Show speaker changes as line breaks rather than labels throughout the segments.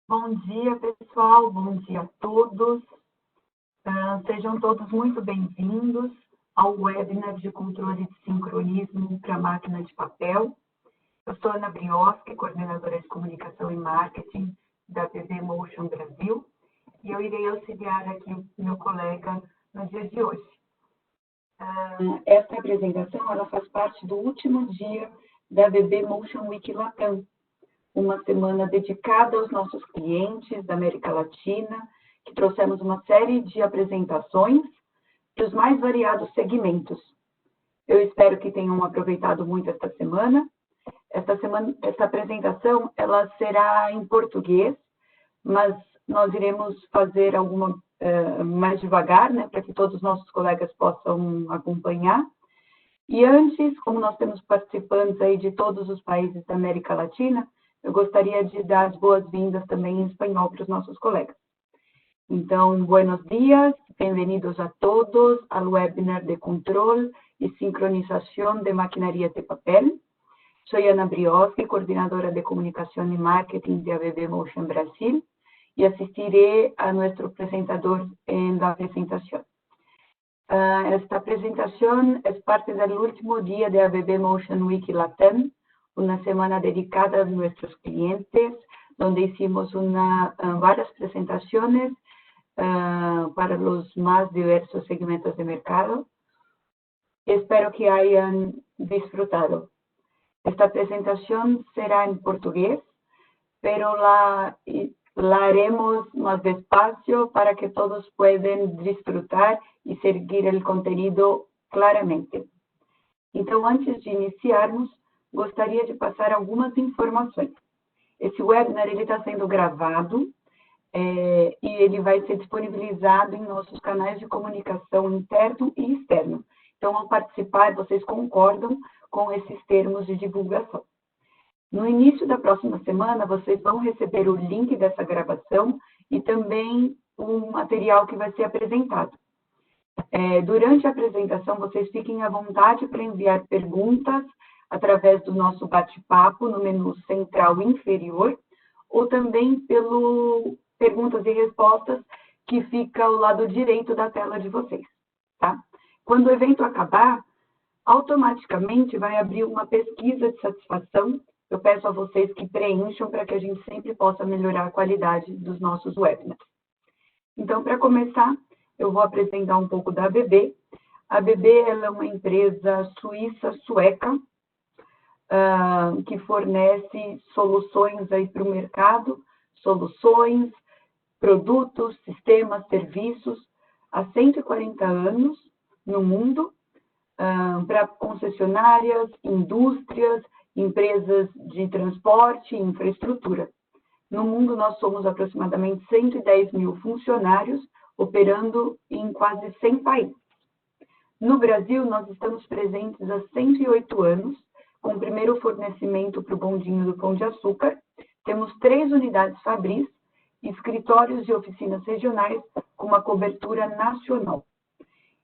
Bom dia, pessoal. Bom dia a todos. Sejam todos muito bem-vindos ao webinar de controle de sincronismo para máquina de papel. Eu sou Ana Brioski, coordenadora de comunicação e marketing da BB Motion Brasil, e eu irei auxiliar aqui o meu colega no dia de hoje. Esta apresentação ela faz parte do último dia da BB Motion Week Latam, uma semana dedicada aos nossos clientes da América Latina, que trouxemos uma série de apresentações para os mais variados segmentos. Eu espero que tenham aproveitado muito esta semana. Esta apresentação ela será em português, mas nós iremos fazer alguma mais devagar, né, para que todos os nossos colegas possam acompanhar. E antes, como nós temos participantes aí de todos os países da América Latina, eu gostaria de dar as boas-vindas também em espanhol para os nossos colegas. Então, buenos días, bem-vindos a todos ao webinar de control e sincronização de maquinaria de papel. Sou Ana Brioski, coordenadora de comunicação e marketing de ABB Motion Brasil, e assistiré a nosso apresentador na apresentação. Esta apresentação é parte do último dia de ABB Motion Week Latam, una semana dedicada a nuestros clientes, donde hicimos varias presentaciones para los más diversos segmentos de mercado. Espero que hayan disfrutado. Esta presentación será en portugués, pero la haremos más despacio para que todos puedan disfrutar y seguir el contenido claramente. Então, antes de iniciarmos, gostaria de passar algumas informações. Esse webinar está sendo gravado e ele vai ser disponibilizado em nossos canais de comunicação interno e externo. Então, ao participar, vocês concordam com esses termos de divulgação. No início da próxima semana, vocês vão receber o link dessa gravação e também o material que vai ser apresentado. Durante a apresentação, vocês fiquem à vontade para enviar perguntas através do nosso bate-papo no menu central inferior, ou também pelo perguntas e respostas que fica ao lado direito da tela de vocês, tá? Quando o evento acabar, automaticamente vai abrir uma pesquisa de satisfação. Eu peço a vocês que preencham para que a gente sempre possa melhorar a qualidade dos nossos webinars. Então, para começar, eu vou apresentar um pouco da ABB. A ABB ela é uma empresa suíça-sueca, que fornece soluções aí para o mercado, soluções, produtos, sistemas, serviços, há 140 anos no mundo, para concessionárias, indústrias, empresas de transporte e infraestrutura. No mundo, nós somos aproximadamente 110 mil funcionários, operando em quase 100 países. No Brasil, nós estamos presentes há 108 anos, com o primeiro fornecimento para o bondinho do Pão de Açúcar. Temos 3 unidades fabris, escritórios e oficinas regionais com uma cobertura nacional.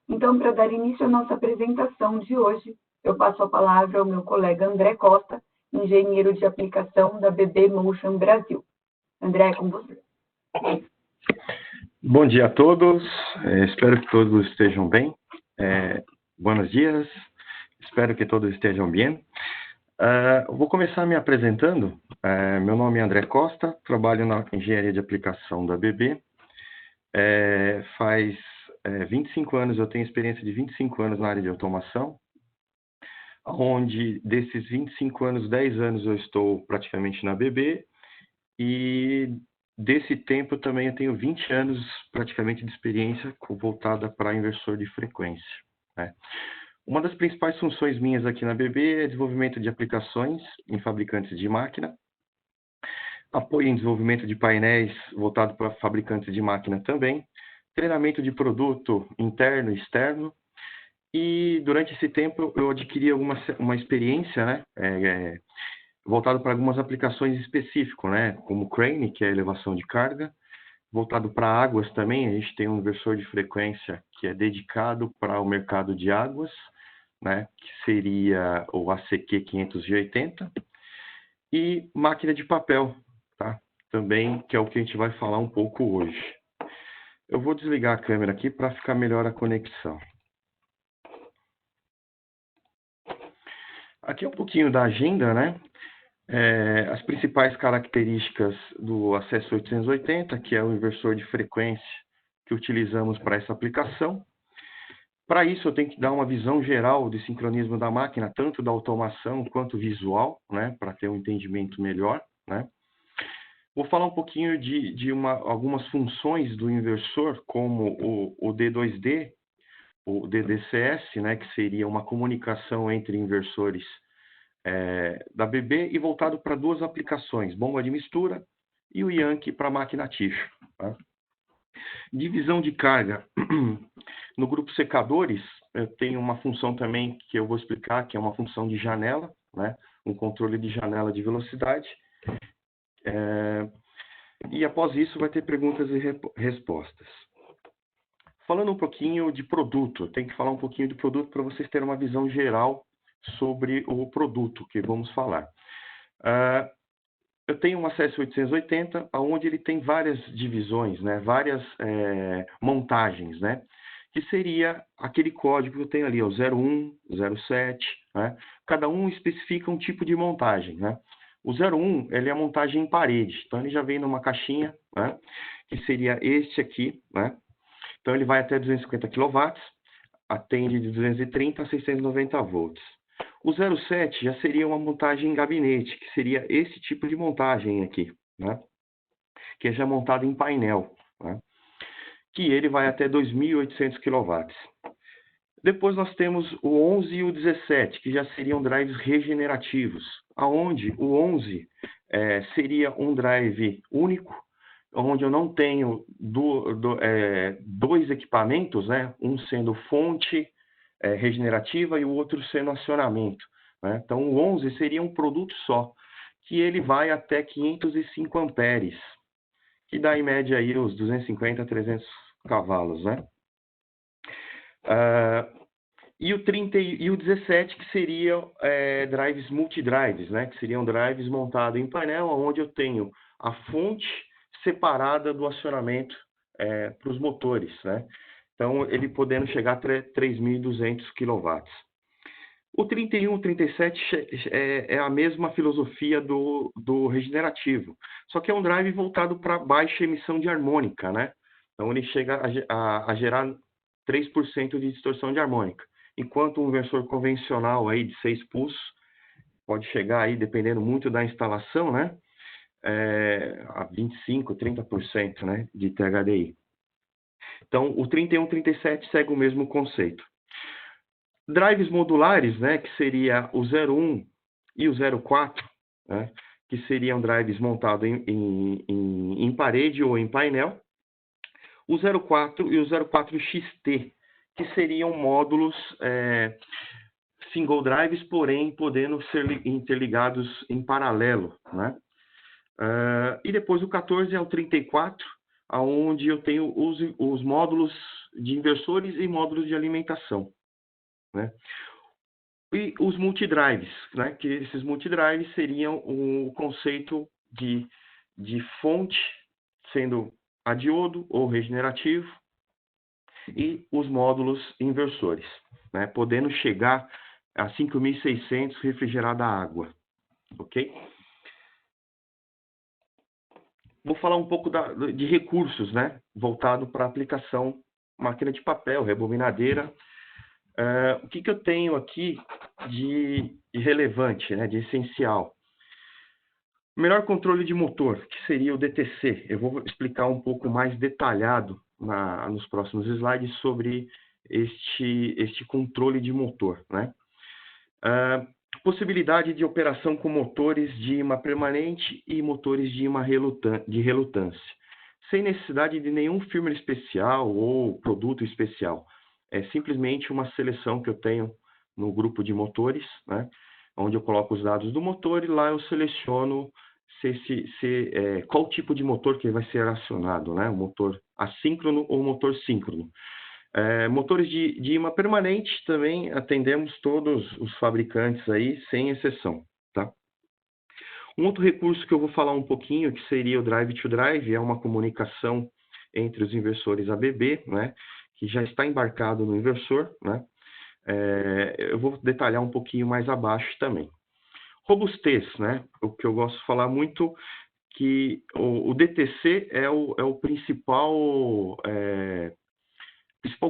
Então, para dar início à nossa apresentação de hoje, eu passo a palavra ao meu colega André Costa, engenheiro de aplicação da BB Motion Brasil. André, é com você.
Bom dia a todos, espero que todos estejam bem. Buenos dias, espero que todos estejam bem. Vou começar me apresentando. Meu nome é André Costa, trabalho na engenharia de aplicação da BB. Faz 25 anos, eu tenho experiência de 25 anos na área de automação, onde desses 25 anos, 10 anos eu estou praticamente na BB, e desse tempo também eu tenho 20 anos praticamente de experiência voltada para inversor de frequência, né? Uma das principais funções minhas aqui na BB é desenvolvimento de aplicações em fabricantes de máquina, apoio em desenvolvimento de painéis voltado para fabricantes de máquina também, treinamento de produto interno e externo, e durante esse tempo eu adquiri uma experiência, né, voltado para algumas aplicações específicas, né, como crane, que é a elevação de carga, voltado para águas também. A gente tem um inversor de frequência que é dedicado para o mercado de águas, né, que seria o ACQ 580, e máquina de papel, tá? também, que é o que a gente vai falar um pouco hoje. Eu vou desligar a câmera aqui para ficar melhor a conexão. Aqui é um pouquinho da agenda, né? As principais características do acesso 880, que é o inversor de frequência que utilizamos para essa aplicação. Para isso, eu tenho que dar uma visão geral de sincronismo da máquina, tanto da automação quanto visual, né? Para ter um entendimento melhor, né? Vou falar um pouquinho de algumas funções do inversor, como o D2D, o DDCS, né, que seria uma comunicação entre inversores da BB e voltado para duas aplicações, bomba de mistura e o Yankee para máquina tixo. Tá? Divisão de carga. No grupo secadores, eu tenho uma função também que eu vou explicar, que é uma função de janela, né, um controle de janela de velocidade. E após isso vai ter perguntas e respostas. Falando um pouquinho de produto, tem que falar um pouquinho do produto para vocês terem uma visão geral sobre o produto que vamos falar. Eu tenho um acesso 880, onde ele tem várias divisões, né, várias montagens, né, que seria aquele código que eu tenho ali, o 01, 07, né, cada um especifica um tipo de montagem, né. O 01, ele é a montagem em parede, então ele já vem numa caixinha, né, que seria este aqui, né. Então ele vai até 250 kW, atende de 230 a 690 volts. O 07 já seria uma montagem em gabinete, que seria esse tipo de montagem aqui, né, que é já montado em painel, né, que ele vai até 2.800 kW. Depois nós temos o 11 e o 17, que já seriam drives regenerativos, aonde o 11 seria um drive único, onde eu não tenho dois equipamentos, né? Um sendo fonte regenerativa e o outro sendo acionamento, né? Então o 11 seria um produto só, que ele vai até 505 amperes, que dá em média aí os 250 a 300 cavalos, né? E o 30 e o 17, que seriam drives multidrives, né? Que seriam drives montados em painel, onde eu tenho a fonte separada do acionamento para os motores, né? Então, ele podendo chegar a 3.200 kW. O 31 e 37 é a mesma filosofia do regenerativo, só que é um drive voltado para baixa emissão de harmônica, né? Então, ele chega a gerar 3% de distorção de harmônica, enquanto um inversor convencional aí de 6 pulsos pode chegar aí, dependendo muito da instalação, né? A 25%, 30%, né, de THDI. Então, o 31 e 37 segue o mesmo conceito. Drives modulares, né, que seria o 01 e o 04, né, que seriam drives montados em parede ou em painel. O 04 e o 04XT, que seriam módulos single drives, porém podendo ser interligados em paralelo, né? E depois o 14 ao 34, onde eu tenho os módulos de inversores e módulos de alimentação, né? E os multidrives, né? Que esses multidrives seriam o conceito de fonte, sendo a diodo ou regenerativo, e os módulos inversores, né? Podendo chegar a 5.600 refrigerada água, ok? Vou falar um pouco de recursos, né? Voltado para a aplicação máquina de papel, rebobinadeira. O que eu tenho aqui de relevante, né? De essencial? Melhor controle de motor, que seria o DTC. Eu vou explicar um pouco mais detalhado nos próximos slides sobre este controle de motor, né? Possibilidade de operação com motores de imã permanente e motores de imã de relutância, sem necessidade de nenhum firmware especial ou produto especial. É simplesmente uma seleção que eu tenho no grupo de motores, né, onde eu coloco os dados do motor e lá eu seleciono qual tipo de motor que vai ser acionado, né, o motor assíncrono ou motor síncrono. Motores de imã permanente também atendemos todos os fabricantes aí, sem exceção, tá? Um outro recurso que eu vou falar um pouquinho, que seria o Drive-to-Drive, é uma comunicação entre os inversores ABB, né, que já está embarcado no inversor, né. Eu vou detalhar um pouquinho mais abaixo também. Robustez, né, o que eu gosto de falar muito, que o DTC é o principal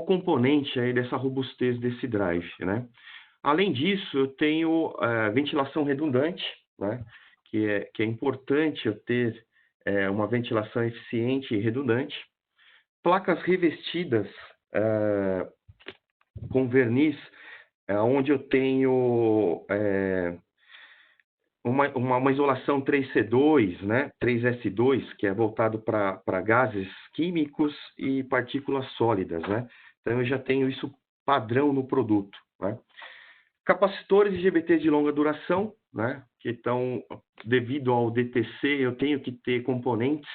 componente aí dessa robustez desse drive, né. Além disso, eu tenho ventilação redundante, né, que é importante eu ter uma ventilação eficiente e redundante. Placas revestidas com verniz, onde eu tenho uma isolação 3C2, né, 3S2, que é voltado para gases químicos e partículas sólidas, né. Então, eu já tenho isso padrão no produto, né. Capacitores IGBT de longa duração, né, que estão, devido ao DTC, eu tenho que ter componentes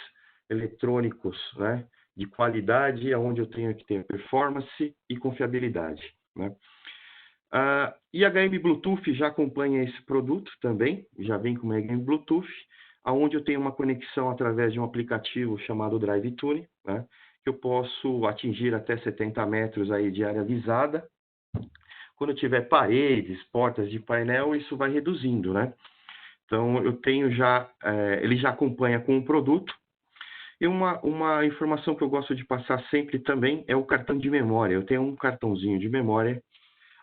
eletrônicos, né, de qualidade, onde eu tenho que ter performance e confiabilidade, né. E HM Bluetooth já acompanha esse produto também, já vem com HM Bluetooth, onde eu tenho uma conexão através de um aplicativo chamado DriveTune, né, que eu posso atingir até 70 metros aí de área visada. Quando eu tiver paredes, portas de painel, isso vai reduzindo, né? Então, eu tenho já, ele já acompanha com o produto. E uma informação que eu gosto de passar sempre também é o cartão de memória. Eu tenho um cartãozinho de memória,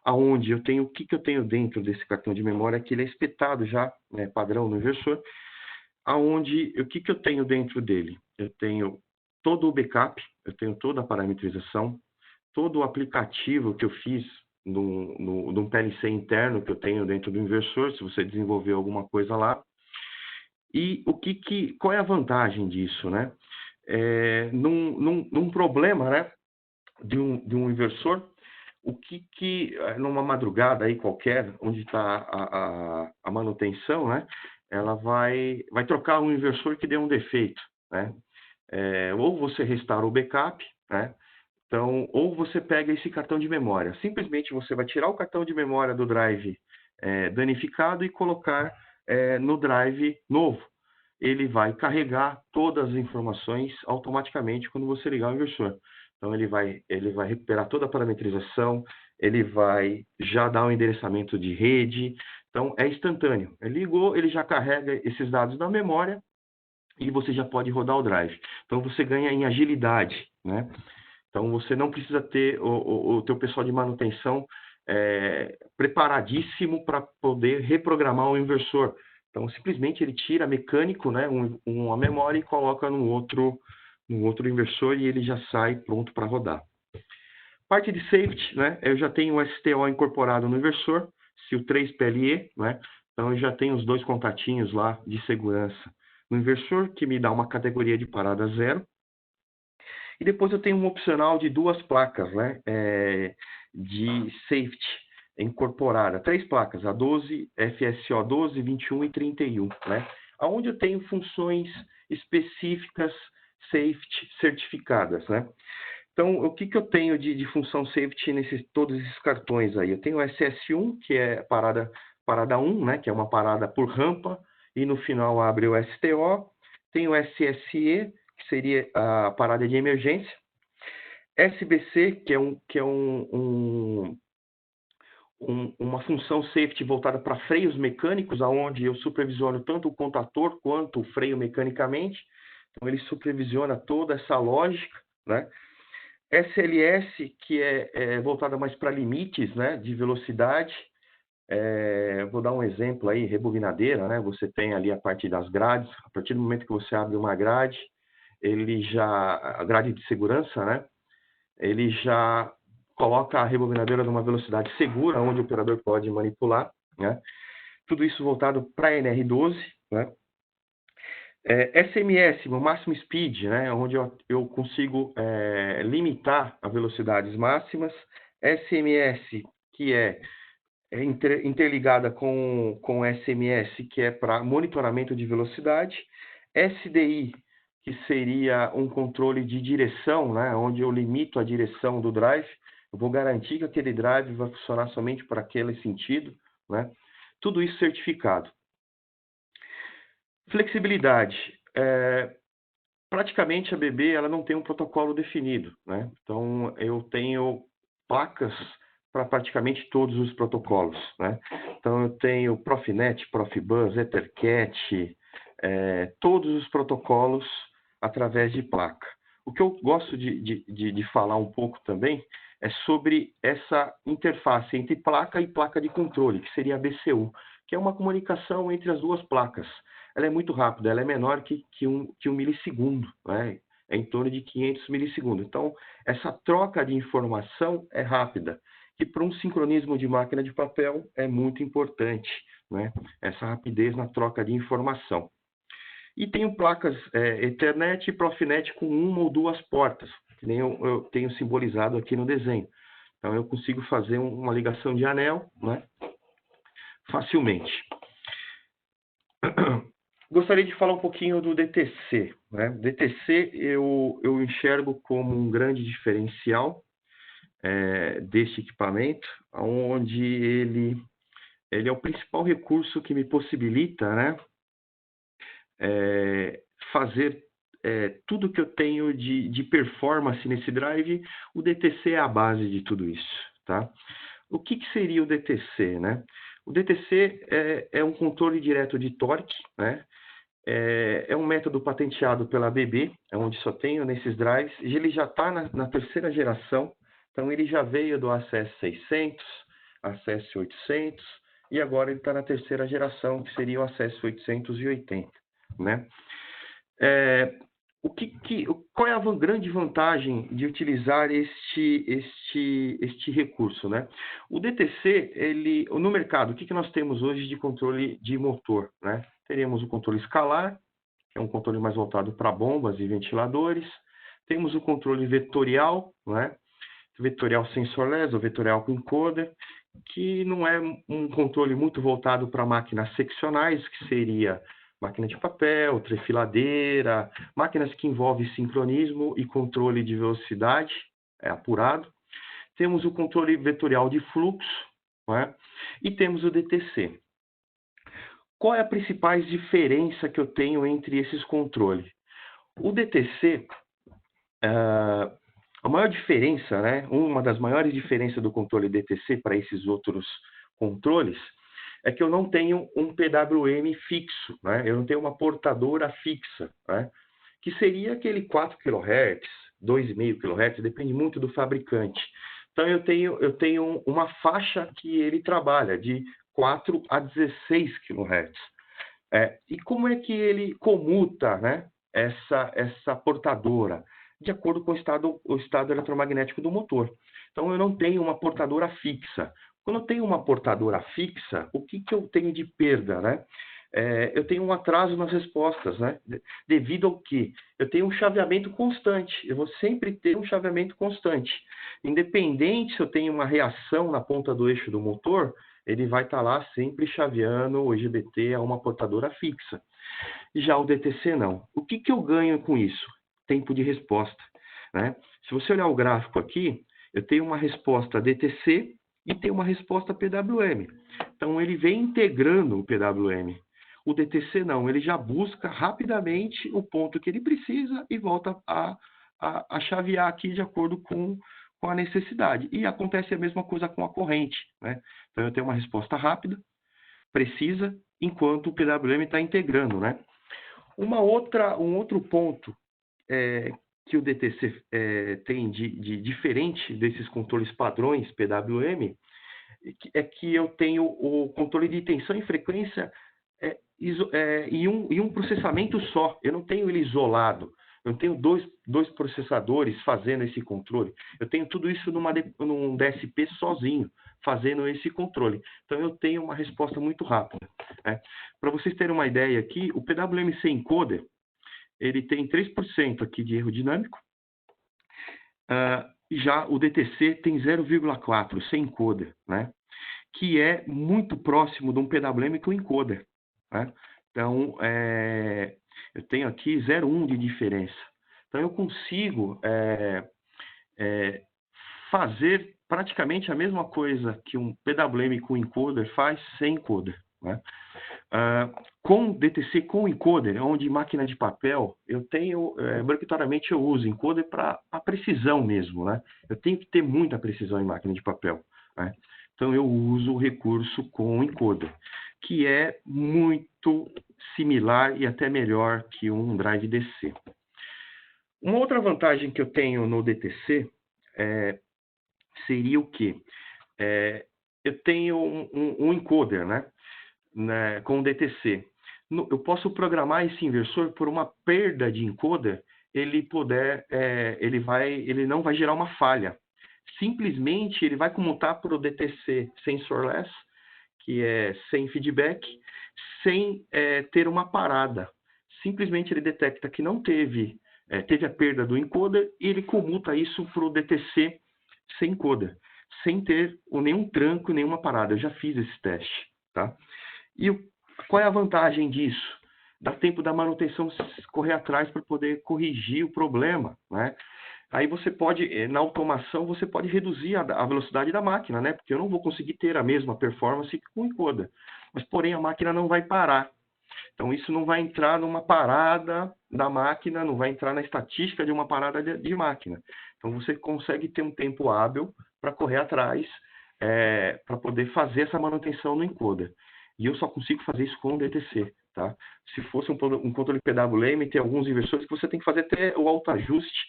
aonde eu tenho, o que eu tenho dentro desse cartão de memória, que ele é espetado já, né, padrão no inversor, aonde, o que eu tenho dentro dele? Eu tenho todo o backup, eu tenho toda a parametrização, todo o aplicativo que eu fiz num PLC interno que eu tenho dentro do inversor, se você desenvolver alguma coisa lá. E qual é a vantagem disso, né? Num problema, né, de um inversor, numa madrugada aí qualquer, onde está a manutenção, né, ela vai trocar um inversor que deu um defeito, né? Ou você restaura o backup, né? Então, ou você pega esse cartão de memória. Simplesmente você vai tirar o cartão de memória do drive danificado e colocar no drive novo. Ele vai carregar todas as informações automaticamente quando você ligar o inversor. Então, ele vai recuperar toda a parametrização, ele vai já dar um endereçamento de rede. Então, é instantâneo. Ele ligou, ele já carrega esses dados na memória e você já pode rodar o drive. Então, você ganha em agilidade, né? Então, você não precisa ter o teu pessoal de manutenção preparadíssimo para poder reprogramar o inversor. Então, simplesmente ele tira mecânico, né, uma memória e coloca no outro inversor e ele já sai pronto para rodar. Parte de safety, né, eu já tenho o STO incorporado no inversor, SIL3PLE, né, então eu já tenho os dois contatinhos lá de segurança no inversor, que me dá uma categoria de parada 0. E depois eu tenho um opcional de 2 placas, né, de safety incorporada, 3 placas, a 12, FSO 12, 21 e 31, né, onde eu tenho funções específicas safety certificadas, né. Então, o que eu tenho de função safety todos esses cartões aí? Eu tenho o SS1, que é parada 1, né, que é uma parada por rampa, e no final abre o STO. Tem o SSE, que seria a parada de emergência. SBC, que é uma função safety voltada para freios mecânicos, onde eu supervisiono tanto o contator quanto o freio mecanicamente. Então, ele supervisiona toda essa lógica, né? SLS, que é voltada mais para limites, né, de velocidade. Vou dar um exemplo aí, rebobinadeira, né? Você tem ali a parte das grades. A partir do momento que você abre uma grade, a grade de segurança, né? Ele já coloca a rebobinadeira numa velocidade segura, onde o operador pode manipular, né? Tudo isso voltado para NR12, né? SMS, o máximo speed, né? Onde eu consigo limitar as velocidades máximas. SMS, que é interligada com SMS, que é para monitoramento de velocidade. SDI, que seria um controle de direção, né, onde eu limito a direção do drive. Eu vou garantir que aquele drive vai funcionar somente para aquele sentido, né? Tudo isso certificado. Flexibilidade. Praticamente a BB ela não tem um protocolo definido, né? Então eu tenho placas para praticamente todos os protocolos, né? Então eu tenho Profinet, Profibus, EtherCAT, todos os protocolos através de placa. O que eu gosto de falar um pouco também é sobre essa interface entre placa e placa de controle, que seria a BCU, que é uma comunicação entre as duas placas. Ela é muito rápida, ela é menor que um milissegundo, né? É em torno de 500 milissegundos. Então, essa troca de informação é rápida, que para um sincronismo de máquina de papel é muito importante, né? Essa rapidez na troca de informação. E tenho placas Ethernet e Profinet com uma ou duas portas, que nem eu tenho simbolizado aqui no desenho. Então, eu consigo fazer uma ligação de anel, né? Facilmente. Gostaria de falar um pouquinho do DTC, né? DTC eu enxergo como um grande diferencial deste equipamento, onde ele é o principal recurso que me possibilita, né, fazer tudo que eu tenho de performance nesse drive. O DTC é a base de tudo isso, tá? O que seria o DTC, né? O DTC é um controle direto de torque, né? É um método patenteado pela BB, onde só tenho nesses drives, e ele já está na terceira geração, então ele já veio do ACS 600, ACS 800, e agora ele está na terceira geração, que seria o ACS 880, né? Qual é a grande vantagem de utilizar este recurso, né? O DTC, no mercado, o que nós temos hoje de controle de motor, né? Teremos o controle escalar, que é um controle mais voltado para bombas e ventiladores. Temos o controle vetorial, né? Vetorial sensorless ou vetorial com encoder, que não é um controle muito voltado para máquinas seccionais, que seria máquina de papel, trefiladeira, máquinas que envolvem sincronismo e controle de velocidade apurado. Temos o controle vetorial de fluxo, né? E temos o DTC. Qual é a principal diferença que eu tenho entre esses controles? O DTC, a maior diferença, né? Uma das maiores diferenças do controle DTC para esses outros controles é que eu não tenho um PWM fixo, né? Eu não tenho uma portadora fixa, né? Que seria aquele 4 kHz, 2,5 kHz, depende muito do fabricante. Então eu tenho uma faixa que ele trabalha de 4 a 16 kHz. E como é que ele comuta, né, essa portadora? De acordo com o estado eletromagnético do motor. Então eu não tenho uma portadora fixa. Quando eu tenho uma portadora fixa, o que eu tenho de perda, né? Eu tenho um atraso nas respostas, né? Devido ao que? Eu tenho um chaveamento constante. Eu vou sempre ter um chaveamento constante. Independente se eu tenho uma reação na ponta do eixo do motor, ele vai estar lá sempre chaveando o IGBT a uma portadora fixa. Já o DTC não. O que eu ganho com isso? Tempo de resposta, né? Se você olhar o gráfico aqui, eu tenho uma resposta DTC e tenho uma resposta PWM. Então, ele vem integrando o PWM. O DTC não, ele já busca rapidamente o ponto que ele precisa e volta a chavear aqui de acordo com a necessidade. E acontece a mesma coisa com a corrente, né? Então, eu tenho uma resposta rápida, precisa, enquanto o PWM está integrando, né? Um outro ponto que o DTC tem de diferente desses controles padrões PWM é que eu tenho o controle de tensão e frequência em um processamento só. Eu não tenho ele isolado. Eu tenho dois processadores fazendo esse controle. Eu tenho tudo isso num DSP sozinho, fazendo esse controle. Então, eu tenho uma resposta muito rápida, né? Para vocês terem uma ideia aqui, o PWM-C encoder, ele tem 3% aqui de erro dinâmico. Já o DTC tem 0,4% sem encoder, né? Que é muito próximo de um PWM com encoder, né? Então, eu tenho aqui 0,1 de diferença. Então, eu consigo fazer praticamente a mesma coisa que um PWM com encoder faz sem encoder, né? Com DTC, com encoder, onde máquina de papel, eu tenho, obrigatoriamente eu uso encoder para a precisão mesmo, né? Eu tenho que ter muita precisão em máquina de papel, né? Então eu uso o recurso com encoder, que é muito similar e até melhor que um drive DC. Uma outra vantagem que eu tenho no DTC seria o quê? Eu tenho um encoder, né, com o DTC. Eu posso programar esse inversor por uma perda de encoder, ele não vai gerar uma falha. Simplesmente ele vai comutar para o DTC sensorless, que é sem feedback, sem ter uma parada. Simplesmente ele detecta que não teve a perda do encoder e ele comuta isso para o DTC sem encoder, sem ter nenhum tranco, nenhuma parada. Eu já fiz esse teste, tá? E qual é a vantagem disso? Dá tempo da manutenção correr atrás para poder corrigir o problema, né? Aí você pode, na automação, você pode reduzir a velocidade da máquina, né? Porque eu não vou conseguir ter a mesma performance com o encoder. Mas, porém, a máquina não vai parar. Então, isso não vai entrar numa parada da máquina, não vai entrar na estatística de uma parada de máquina. Então, você consegue ter um tempo hábil para correr atrás, para poder fazer essa manutenção no encoder. E eu só consigo fazer isso com o DTC, tá? Se fosse um controle PWM, tem alguns inversores que você tem que fazer até o autoajuste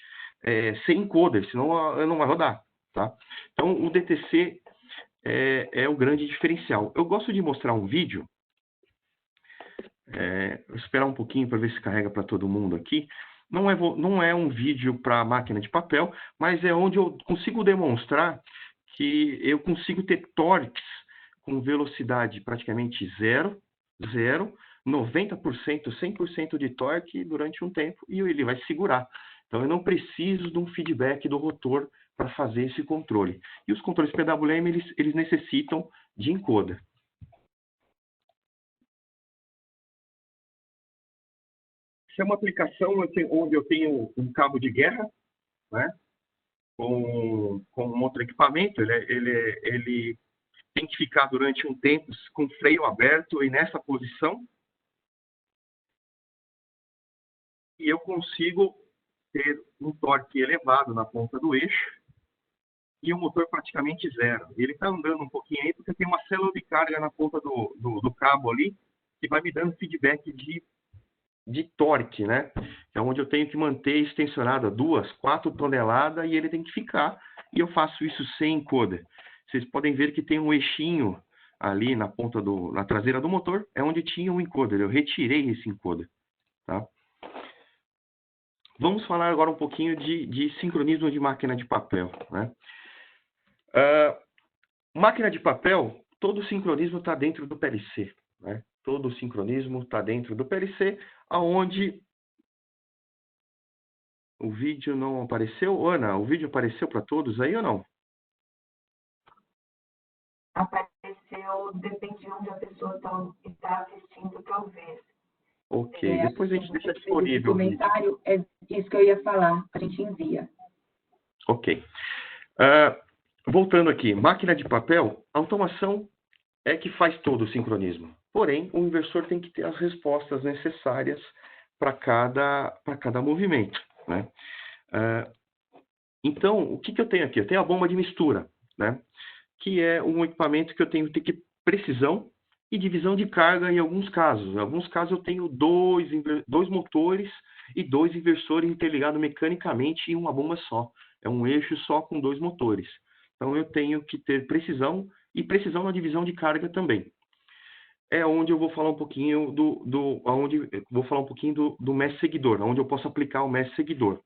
sem encoder, senão não vai rodar, tá? Então, o DTC é o grande diferencial. Eu gosto de mostrar um vídeo. Vou esperar um pouquinho para ver se carrega para todo mundo aqui. Não é um vídeo para máquina de papel, mas é onde eu consigo demonstrar que eu consigo ter torques com velocidade praticamente zero, 90%, 100% de torque durante um tempo e ele vai segurar. Então, eu não preciso de um feedback do rotor para fazer esse controle. E os controles PWM, eles necessitam de encoder. Essa é uma aplicação onde eu tenho um cabo de guerra, né, com um outro equipamento. Ele tem que ficar durante um tempo com o freio aberto e nessa posição. E eu consigo ter um torque elevado na ponta do eixo e o motor praticamente zero. Ele está andando um pouquinho aí porque tem uma célula de carga na ponta do cabo ali que vai me dando feedback de torque, né? É onde eu tenho que manter extensionado a 2, 4 toneladas e ele tem que ficar. E eu faço isso sem encoder. Vocês podem ver que tem um eixinho ali na ponta na traseira do motor, é onde tinha um encoder. Eu retirei esse encoder, tá? Vamos falar agora um pouquinho de sincronismo de máquina de papel, né? Máquina de papel, todo o sincronismo está dentro do PLC, né? Todo o sincronismo está dentro do PLC, aonde o vídeo não apareceu. Ana, o vídeo apareceu para todos aí ou não?
Apareceu, depende de onde a pessoa está assistindo, talvez.
Ok, depois a gente deixa disponível.
O comentário é isso que eu ia falar, a gente envia.
Ok. Voltando aqui, máquina de papel, a automação é que faz todo o sincronismo. Porém, o inversor tem que ter as respostas necessárias para cada movimento, né? Então, o que eu tenho aqui? Eu tenho a bomba de mistura, né? Que é um equipamento que eu tenho que ter precisão e divisão de carga em alguns casos. Em alguns casos eu tenho dois motores e 2 inversores interligados mecanicamente em uma bomba só. É um eixo só com 2 motores. Então eu tenho que ter precisão e precisão na divisão de carga também. É onde eu vou falar um pouquinho do mesh seguidor, onde eu posso aplicar o mesh seguidor.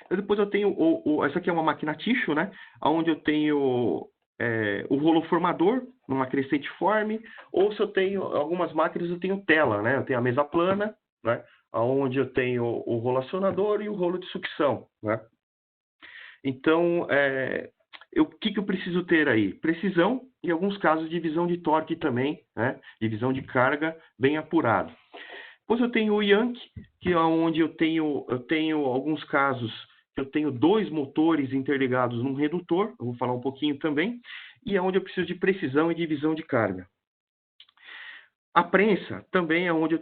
Depois eu tenho, essa aqui é uma máquina tissue, né? Onde eu tenho o rolo formador, numa crescente form, ou se eu tenho, algumas máquinas eu tenho tela, né? Eu tenho a mesa plana, né? Onde eu tenho o rolacionador e o rolo de sucção, né? Então, o que eu preciso ter aí? Precisão e, em alguns casos, divisão de torque também, né? Divisão de carga bem apurado. Depois eu tenho o Yankee, que é onde eu tenho alguns casos que eu tenho 2 motores interligados num redutor, eu vou falar um pouquinho também, e é onde eu preciso de precisão e divisão de carga. A prensa também é onde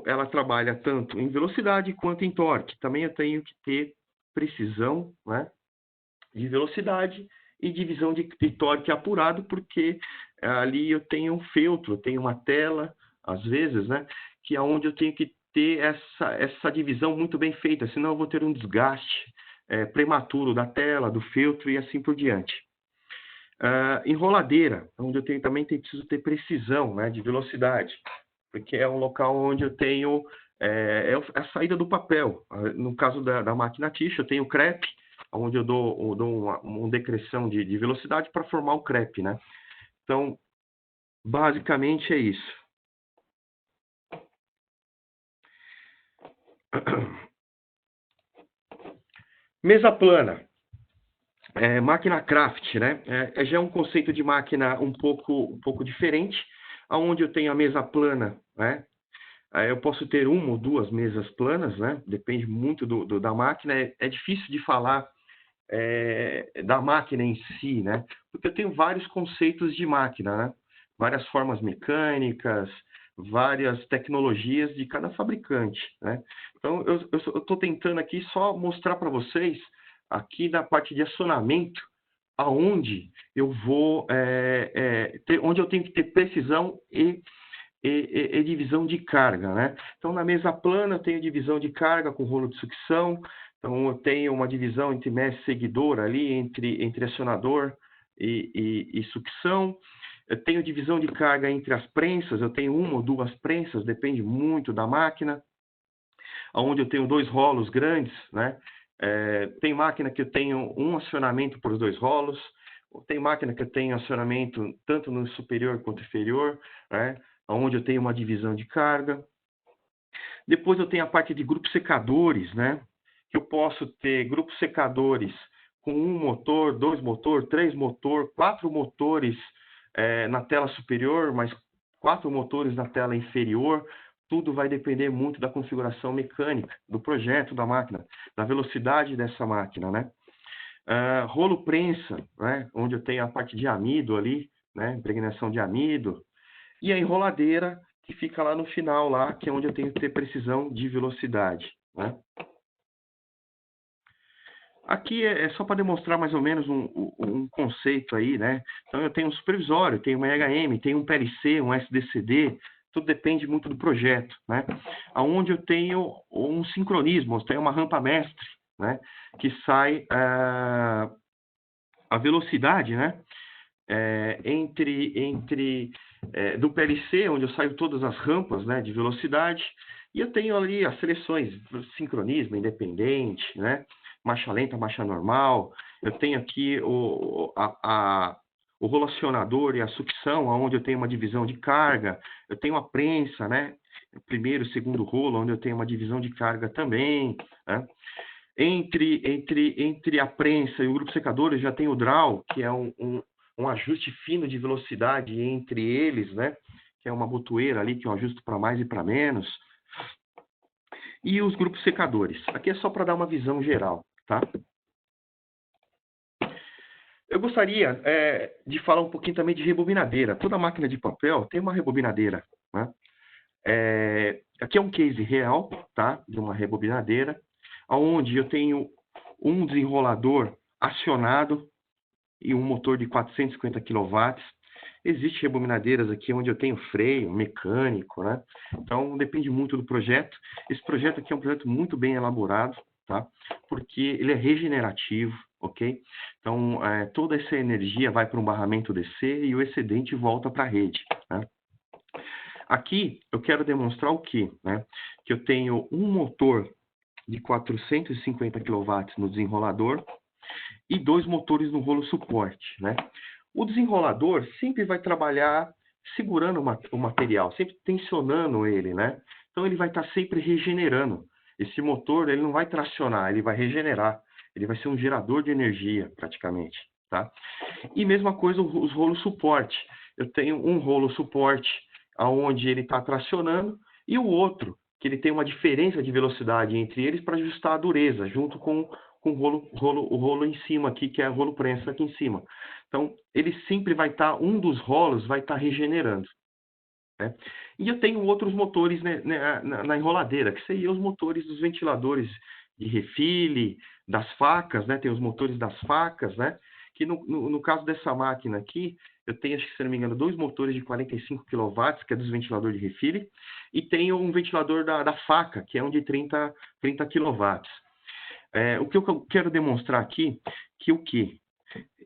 ela trabalha tanto em velocidade quanto em torque. Também eu tenho que ter precisão, né, de velocidade e divisão de torque apurado, porque ali eu tenho um feltro, eu tenho uma tela, às vezes, né, que é onde eu tenho que ter essa divisão muito bem feita, senão eu vou ter um desgaste prematuro da tela, do feltro e assim por diante. Enroladeira, onde eu também preciso ter precisão, né, de velocidade, porque é um local onde eu tenho a saída do papel. No caso da máquina Tisch, eu tenho o crepe, onde eu dou uma decreção de velocidade para formar o crepe, né? Então, basicamente é isso. Mesa plana. Máquina craft, né? Já é um conceito de máquina um pouco diferente, onde eu tenho a mesa plana, né? Eu posso ter uma ou duas mesas planas, né? Depende muito da máquina. É difícil de falar da máquina em si, né? Porque eu tenho vários conceitos de máquina, né? Várias formas mecânicas, várias tecnologias de cada fabricante, né? Então, eu estou tentando aqui só mostrar para vocês, aqui na parte de acionamento, aonde eu vou onde eu tenho que ter precisão e divisão de carga, né? Então, na mesa plana, eu tenho divisão de carga com rolo de sucção. Então, eu tenho uma divisão entre mestre e seguidor ali, entre acionador e sucção. Eu tenho divisão de carga entre as prensas, eu tenho uma ou duas prensas, depende muito da máquina. Onde eu tenho dois rolos grandes, né? Tem máquina que eu tenho um acionamento por dois rolos. Tem máquina que eu tenho acionamento tanto no superior quanto inferior, né? Onde eu tenho uma divisão de carga. Depois eu tenho a parte de grupos secadores, né? Que eu posso ter grupos secadores com um motor, dois motor, três motor, quatro motores na tela superior, mas quatro motores na tela inferior. Tudo vai depender muito da configuração mecânica, do projeto da máquina, da velocidade dessa máquina, né? Rolo prensa, né? Onde eu tenho a parte de amido ali, né? Impregnação de amido. E a enroladeira, que fica lá no final, lá, que é onde eu tenho que ter precisão de velocidade, né? Aqui é só para demonstrar mais ou menos um conceito aí, né? Então, eu tenho um supervisório, tenho uma EHM, tenho um PLC, um SDCD, tudo depende muito do projeto, né? Onde eu tenho um sincronismo, eu tenho uma rampa mestre, né? Que sai a velocidade, né? Do PLC, onde eu saio todas as rampas, né, de velocidade, e eu tenho ali as seleções, sincronismo, independente, né, marcha lenta, marcha normal. Eu tenho aqui o relacionador e a sucção, onde eu tenho uma divisão de carga. Eu tenho a prensa, né, primeiro e segundo rolo, onde eu tenho uma divisão de carga também, né? Entre a prensa e o grupo secador, eu já tenho o draw, que é um ajuste fino de velocidade entre eles, né? Que é uma botoeira ali que eu ajusto para mais e para menos. E os grupos secadores. Aqui é só para dar uma visão geral, tá? Eu gostaria de falar um pouquinho também de rebobinadeira. Toda máquina de papel tem uma rebobinadeira, né? Aqui é um case real, tá? De uma rebobinadeira, onde eu tenho um desenrolador acionado e um motor de 450 kW. Existem rebobinadeiras aqui onde eu tenho freio mecânico, né? Então, depende muito do projeto. Esse projeto aqui é um projeto muito bem elaborado, tá? Porque ele é regenerativo, ok? Então, toda essa energia vai para um barramento DC e o excedente volta para a rede, né? Aqui, eu quero demonstrar o quê? Né? Que eu tenho um motor de 450 kW no desenrolador e dois motores no rolo suporte, né? O desenrolador sempre vai trabalhar segurando o material, sempre tensionando ele, né? Então, ele vai estar sempre regenerando. Esse motor, ele não vai tracionar, ele vai regenerar. Ele vai ser um gerador de energia, praticamente, tá? E mesma coisa os rolos suporte. Eu tenho um rolo suporte onde ele está tracionando e o outro, que ele tem uma diferença de velocidade entre eles para ajustar a dureza, junto com o rolo em cima aqui, que é o rolo prensa aqui em cima. Então, ele sempre vai estar, um dos rolos vai estar regenerando. né? E eu tenho outros motores, né, na enroladeira, que seriam os motores dos ventiladores de refile, das facas, né? Tem os motores das facas, né? Que no caso dessa máquina aqui, eu tenho, acho que se não me engano, 2 motores de 45 kW, que é dos ventiladores de refile, e tenho um ventilador da faca, que é um de 30 kW. O que eu quero demonstrar aqui, que o que?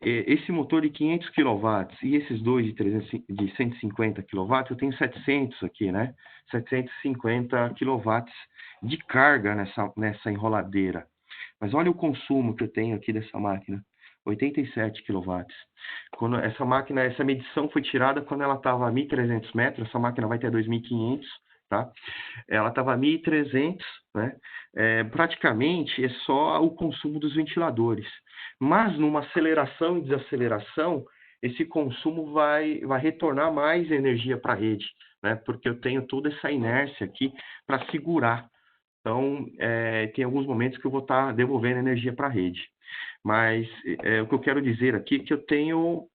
Esse motor de 500 kW e esses dois de 150 kW, eu tenho 700 aqui, né? 750 kW de carga nessa enroladeira. Mas olha o consumo que eu tenho aqui dessa máquina, 87 kW. Quando essa medição foi tirada quando ela estava a 1.300 metros, essa máquina vai ter 2.500, tá? Ela estava a 1.300, né? Praticamente é só o consumo dos ventiladores. Mas numa aceleração e desaceleração, esse consumo vai retornar mais energia para a rede, né? Porque eu tenho toda essa inércia aqui para segurar. Então, tem alguns momentos que eu vou estar devolvendo energia para a rede. Mas o que eu quero dizer aqui é que eu tenho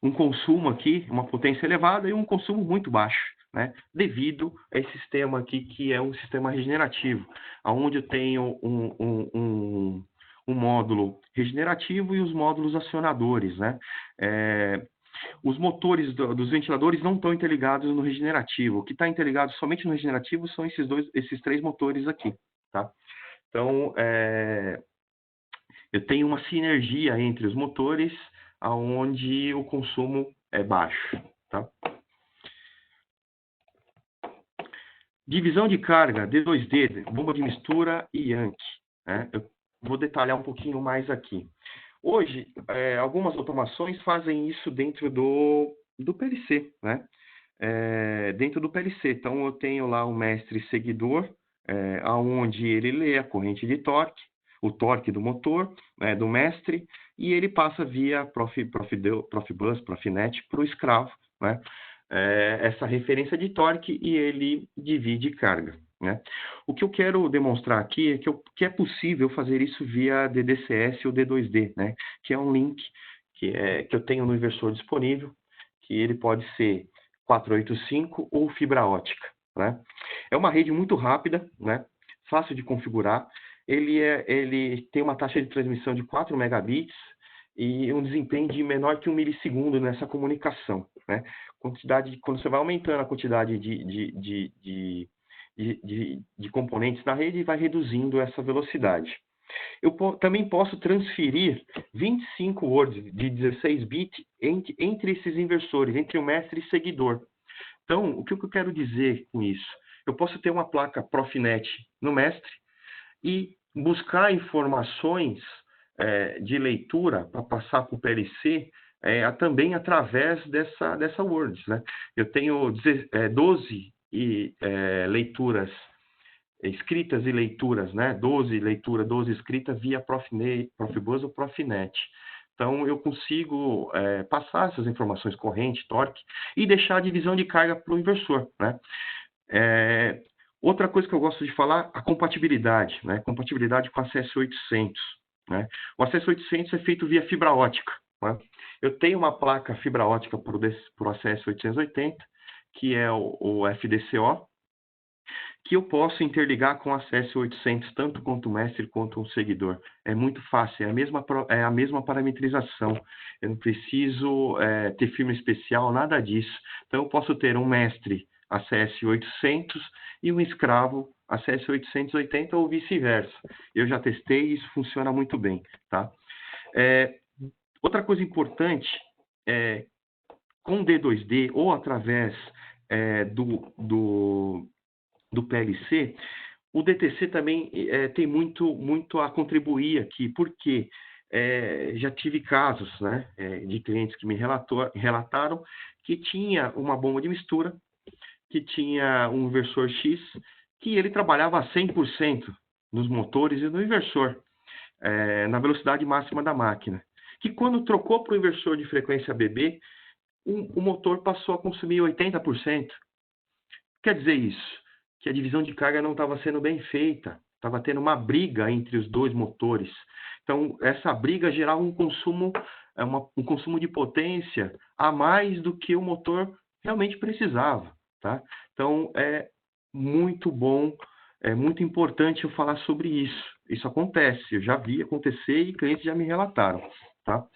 um consumo aqui, uma potência elevada e um consumo muito baixo, né? Devido a esse sistema aqui, que é um sistema regenerativo, onde eu tenho um módulo regenerativo e os módulos acionadores, né? Os motores dos ventiladores não estão interligados no regenerativo. O que está interligado somente no regenerativo são esses 3 motores aqui, tá? Então, eu tenho uma sinergia entre os motores, onde o consumo é baixo, tá? Divisão de carga, D2D, bomba de mistura e Yankee, né? Eu vou detalhar um pouquinho mais aqui. Hoje, algumas automações fazem isso dentro do PLC, né? Dentro do PLC. Então, eu tenho lá o mestre seguidor, onde ele lê a corrente de torque, o torque do motor, do mestre, e ele passa via Profibus, Profinet para o escravo, né? Essa referência de torque, e ele divide carga, né? O que eu quero demonstrar aqui é que é possível fazer isso via DDCS ou D2D, né? Que é um link que eu tenho no inversor disponível, que ele pode ser 485 ou fibra ótica, né? É uma rede muito rápida, né? Fácil de configurar. Ele tem uma taxa de transmissão de 4 megabits e um desempenho de menor que 1 milissegundo nessa comunicação, né? Quando você vai aumentando a quantidade de componentes na rede, vai reduzindo essa velocidade. Eu também posso transferir 25 words de 16 bits entre esses inversores, entre o mestre e seguidor. Então, o que eu quero dizer com isso? Eu posso ter uma placa Profinet no mestre e buscar informações de leitura para passar para o PLC também através dessa Words, né? Eu tenho 12 leituras escritas e leituras, né? 12 leituras, 12 escritas via Profibus ou Profinet. Então, eu consigo passar essas informações corrente, torque, e deixar a divisão de carga para o inversor, né? Outra coisa que eu gosto de falar, a compatibilidade, né? Compatibilidade com a CS800, né? O acesso 800 é feito via fibra ótica, né? Eu tenho uma placa fibra ótica para o acesso 880, que é o FDCO, que eu posso interligar com o acesso 800, tanto quanto o mestre quanto o seguidor. É muito fácil, é a mesma parametrização. Eu não preciso ter firma especial, nada disso. Então, eu posso ter um mestre acesso 800 e um escravo acesso 880 ou vice-versa. Eu já testei e isso funciona muito bem, tá? Outra coisa importante, com D2D ou através do PLC, o DTC também tem muito a contribuir aqui, porque já tive casos, né, de clientes que me relataram que tinha uma bomba de mistura, que tinha um inversor X, que ele trabalhava a 100% nos motores e no inversor, na velocidade máxima da máquina. Que quando trocou para o inversor de frequência BB, o motor passou a consumir 80%. Quer dizer isso? Que a divisão de carga não estava sendo bem feita, estava tendo uma briga entre os dois motores. Então, essa briga gerava um consumo um consumo de potência a mais do que o motor realmente precisava, tá? Então, é muito bom, é muito importante eu falar sobre isso. Isso acontece, eu já vi acontecer e clientes já me relataram, tá?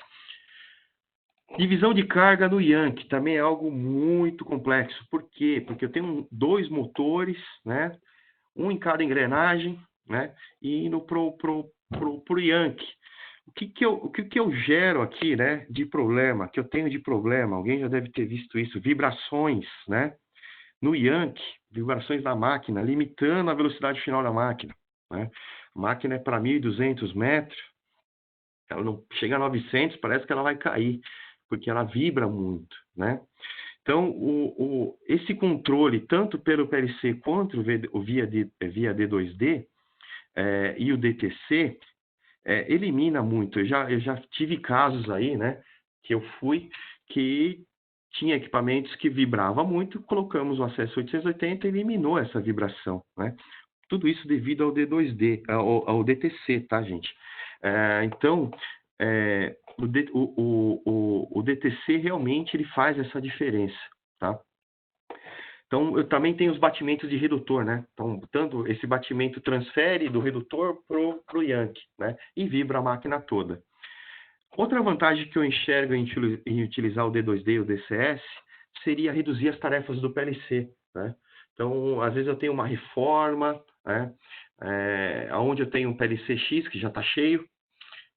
Divisão de carga no Yankee também é algo muito complexo. Por quê? Porque eu tenho 2 motores, né? Um em cada engrenagem, né? E indo pro Yankee. O que eu gero aqui, né? De problema, que eu tenho de problema, alguém já deve ter visto isso, vibrações, né? No Yankee, vibrações da máquina, limitando a velocidade final da máquina, né? A máquina é para 1.200 metros, ela não chega a 900, parece que ela vai cair, porque ela vibra muito, né? Então, esse controle, tanto pelo PLC quanto via D2D e o DTC, elimina muito. Eu já tive casos aí, né, que eu fui, que tinha equipamentos que vibravam muito, colocamos o acesso 880 e eliminou essa vibração, né? Tudo isso devido ao D2D, ao DTC, tá, gente? Então, o DTC realmente ele faz essa diferença, tá? Então, eu também tenho os batimentos de redutor, né? Então, tanto esse batimento transfere do redutor pro Yankee, né? E vibra a máquina toda. Outra vantagem que eu enxergo em utilizar o D2D e o DCS seria reduzir as tarefas do PLC, né? Então, às vezes eu tenho uma reforma, né? Onde eu tenho um PLC X que já está cheio,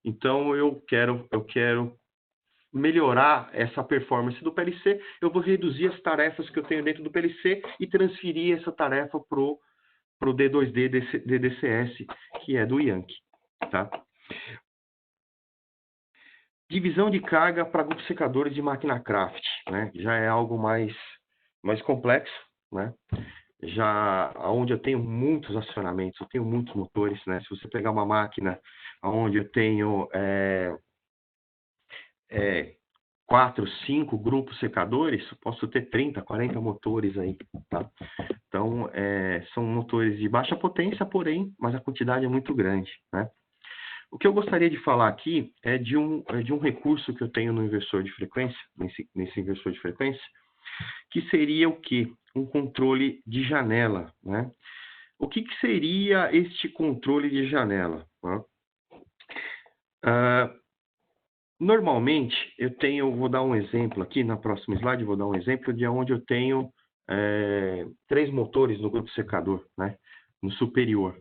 então eu quero melhorar essa performance do PLC, eu vou reduzir as tarefas que eu tenho dentro do PLC e transferir essa tarefa pro D2D DCS, que é do Yankee, tá? Divisão de carga para grupos secadores de máquina craft, né? Já é algo mais complexo, né? Já onde eu tenho muitos acionamentos, eu tenho muitos motores, né? Se você pegar uma máquina onde eu tenho 4, 5 grupos secadores, eu posso ter 30, 40 motores aí, tá? Então, são motores de baixa potência, porém, mas a quantidade é muito grande, né? O que eu gostaria de falar aqui é de um recurso que eu tenho no inversor de frequência, nesse inversor de frequência, que seria o quê? Um controle de janela, né? O que seria este controle de janela? Né? Normalmente, vou dar um exemplo aqui, na próxima slide, vou dar um exemplo de onde eu tenho 3 motores no grupo secador, né? No superior.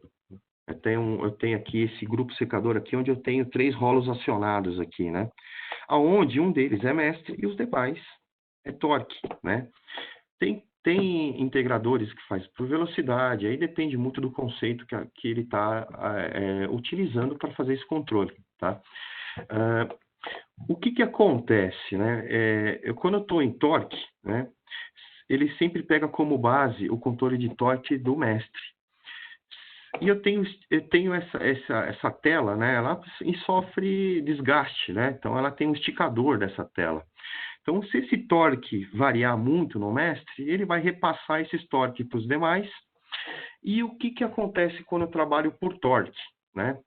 Eu tenho aqui esse grupo secador aqui, onde eu tenho 3 rolos acionados aqui, né? Aonde um deles é mestre e os demais é torque, né? Tem integradores que faz por velocidade, aí depende muito do conceito que ele está utilizando para fazer esse controle, tá? O que acontece, né? Quando eu estou em torque, né? Ele sempre pega como base o controle de torque do mestre. E eu tenho essa tela, né? Ela sofre desgaste, né? Então ela tem um esticador dessa tela. Então, se esse torque variar muito no mestre, ele vai repassar esses torques para os demais. E o que acontece quando eu trabalho por torque, né?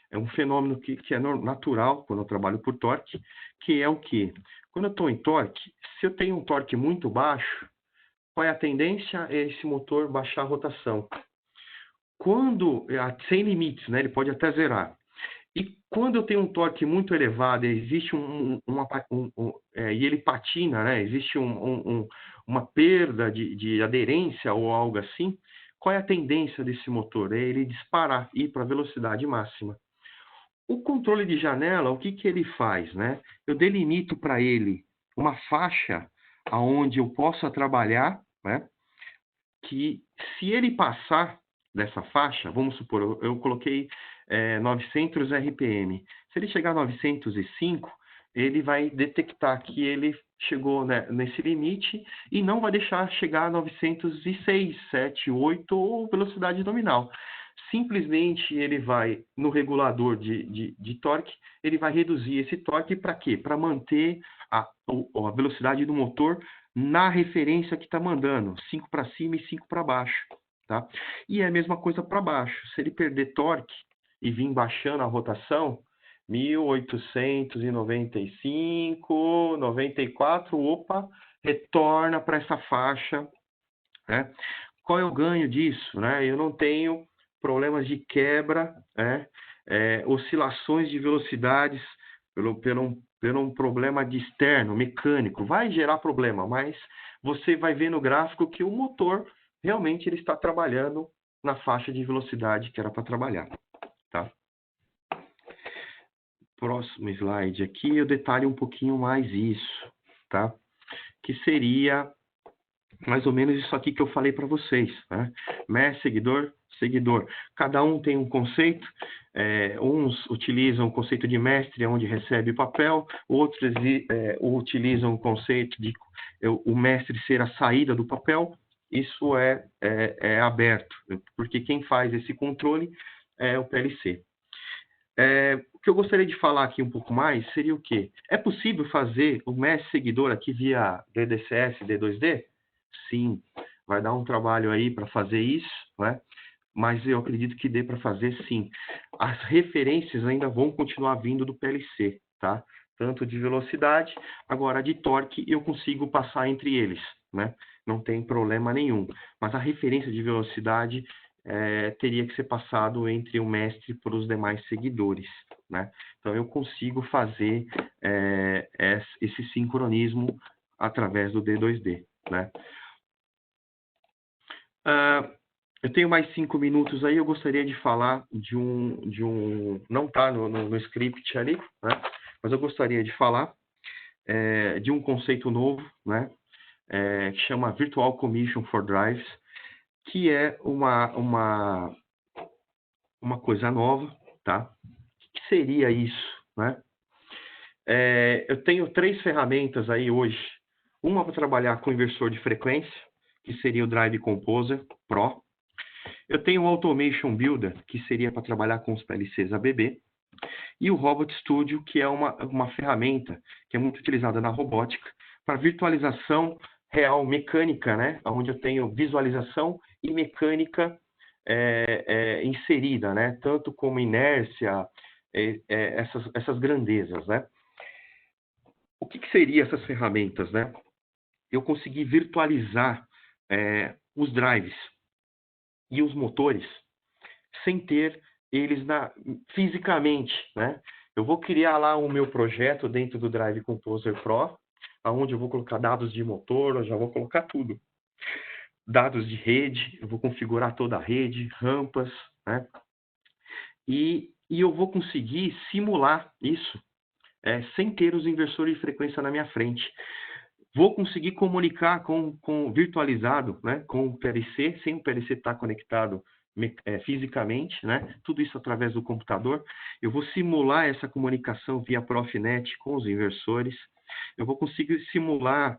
É um fenômeno que é natural quando eu trabalho por torque, que é o quê? Quando eu estou em torque, se eu tenho um torque muito baixo, qual é a tendência? É esse motor baixar a rotação. Sem limites, né? Ele pode até zerar. E quando eu tenho um torque muito elevado, existe e ele patina, né? Existe uma perda de aderência ou algo assim, qual é a tendência desse motor? É ele disparar, ir para a velocidade máxima. O controle de janela, o que ele faz, né? Eu delimito para ele uma faixa aonde eu possa trabalhar, né? Que se ele passar dessa faixa, vamos supor, eu coloquei 900 RPM. Se ele chegar a 905, ele vai detectar que ele chegou, né, nesse limite e não vai deixar chegar a 906, 7, 8 ou velocidade nominal. Simplesmente ele vai no regulador de torque, ele vai reduzir esse torque para quê? Para manter a velocidade do motor na referência que está mandando, 5 para cima e 5 para baixo. Tá? E é a mesma coisa para baixo. Se ele perder torque e vir baixando a rotação, 1895, 94, opa, retorna para essa faixa, né? Qual é o ganho disso, né? Eu não tenho problemas de quebra, né? Oscilações de velocidades pelo um problema de externo, mecânico. Vai gerar problema, mas você vai ver no gráfico que o motor realmente ele está trabalhando na faixa de velocidade que era para trabalhar, tá? Próximo slide aqui, eu detalho um pouquinho mais isso, tá? Que seria mais ou menos isso aqui que eu falei para vocês, né? Mestre, seguidor, seguidor. Cada um tem um conceito. Uns utilizam o conceito de mestre, onde recebe papel. Outros utilizam o conceito de o mestre ser a saída do papel. Isso é aberto, porque quem faz esse controle é o PLC. O que eu gostaria de falar aqui um pouco mais seria o quê? É possível fazer o mestre seguidor aqui via DDCS, D2D? Sim, vai dar um trabalho aí para fazer isso, né? Mas eu acredito que dê para fazer sim. As referências ainda vão continuar vindo do PLC, tá? Tanto de velocidade, agora de torque eu consigo passar entre eles, né? Não tem problema nenhum. Mas a referência de velocidade teria que ser passado entre o mestre para os demais seguidores, né? Então eu consigo fazer esse sincronismo através do D2D, né? Eu tenho mais 5 minutos aí, eu gostaria de falar de um não está no script ali, né? Mas eu gostaria de falar de um conceito novo, né? Que chama Virtual Commission for Drives, que é uma coisa nova, tá? O que seria isso, né? Eu tenho 3 ferramentas aí hoje. Uma para trabalhar com inversor de frequência, que seria o Drive Composer Pro. Eu tenho o Automation Builder, que seria para trabalhar com os PLCs ABB. E o Robot Studio, que é uma ferramenta que é muito utilizada na robótica para virtualização real mecânica, né? Onde eu tenho visualização e mecânica inserida, né? Tanto como inércia, essas grandezas, né? O que seria essas ferramentas, né? Eu consegui virtualizar os drives e os motores sem ter eles fisicamente, né? Eu vou criar lá o meu projeto dentro do Drive Composer Pro, onde eu vou colocar dados de motor, eu já vou colocar tudo. Dados de rede, eu vou configurar toda a rede, rampas, né? E eu vou conseguir simular isso sem ter os inversores de frequência na minha frente. Vou conseguir comunicar com virtualizado, né, com o PLC, sem o PLC estar conectado fisicamente, né, tudo isso através do computador. Eu vou simular essa comunicação via Profinet com os inversores. Eu vou conseguir simular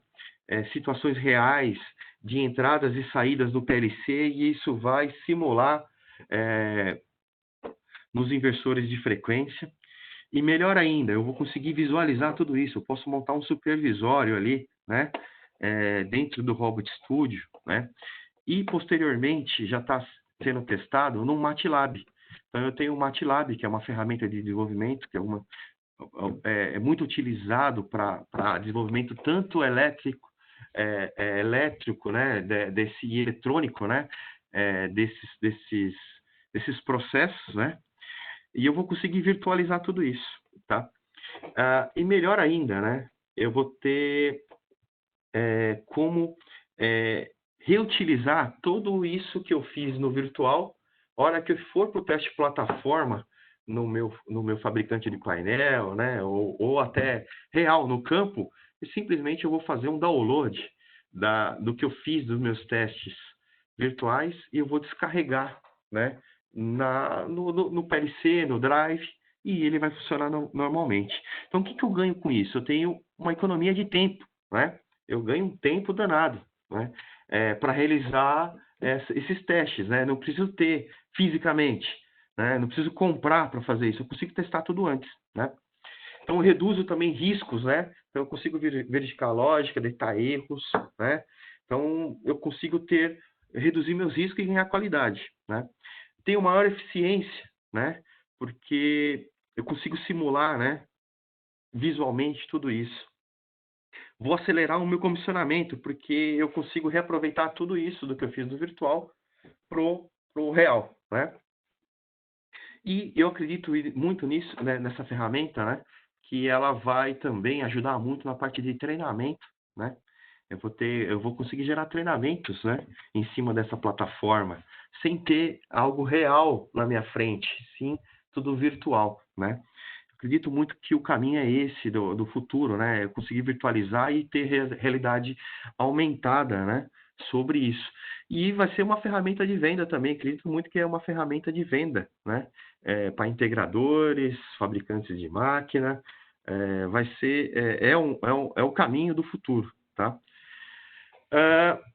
situações reais de entradas e saídas do PLC, e isso vai simular nos inversores de frequência. E melhor ainda, eu vou conseguir visualizar tudo isso. Eu posso montar um supervisório ali, né, dentro do Robot Studio, né, e posteriormente já está sendo testado no MATLAB. Então eu tenho o MATLAB, que é uma ferramenta de desenvolvimento, que é muito utilizado para desenvolvimento tanto elétrico, né, desse eletrônico, né, desses processos, né. E eu vou conseguir virtualizar tudo isso, tá? E melhor ainda, né? Eu vou ter como reutilizar tudo isso que eu fiz no virtual, hora que eu for para o teste plataforma no meu fabricante de painel, né? Ou até real no campo, e simplesmente eu vou fazer um download do que eu fiz dos meus testes virtuais e eu vou descarregar, né? No PLC, no Drive, e ele vai funcionar normalmente. Então, o que eu ganho com isso? Eu tenho uma economia de tempo, né? Eu ganho um tempo danado, né? Para realizar esses testes, né? Não preciso ter fisicamente, né? Não preciso comprar para fazer isso, eu consigo testar tudo antes, né? Então, eu reduzo também riscos, né? Então, eu consigo verificar a lógica, detectar erros, né? Então, eu consigo reduzir meus riscos e ganhar qualidade, né? Tenho maior eficiência, né? Porque eu consigo simular, né, visualmente tudo isso. Vou acelerar o meu comissionamento, porque eu consigo reaproveitar tudo isso do que eu fiz do virtual pro real, né? E eu acredito muito nisso, né, nessa ferramenta, né, que ela vai também ajudar muito na parte de treinamento, né? Eu vou conseguir gerar treinamentos, né, em cima dessa plataforma, sem ter algo real na minha frente, sim, tudo virtual, né? Acredito muito que o caminho é esse do futuro, né? Eu conseguir virtualizar e ter realidade aumentada, né, sobre isso. E vai ser uma ferramenta de venda também. Acredito muito que é uma ferramenta de venda, né? Para integradores, fabricantes de máquina. Vai ser é o caminho do futuro, tá?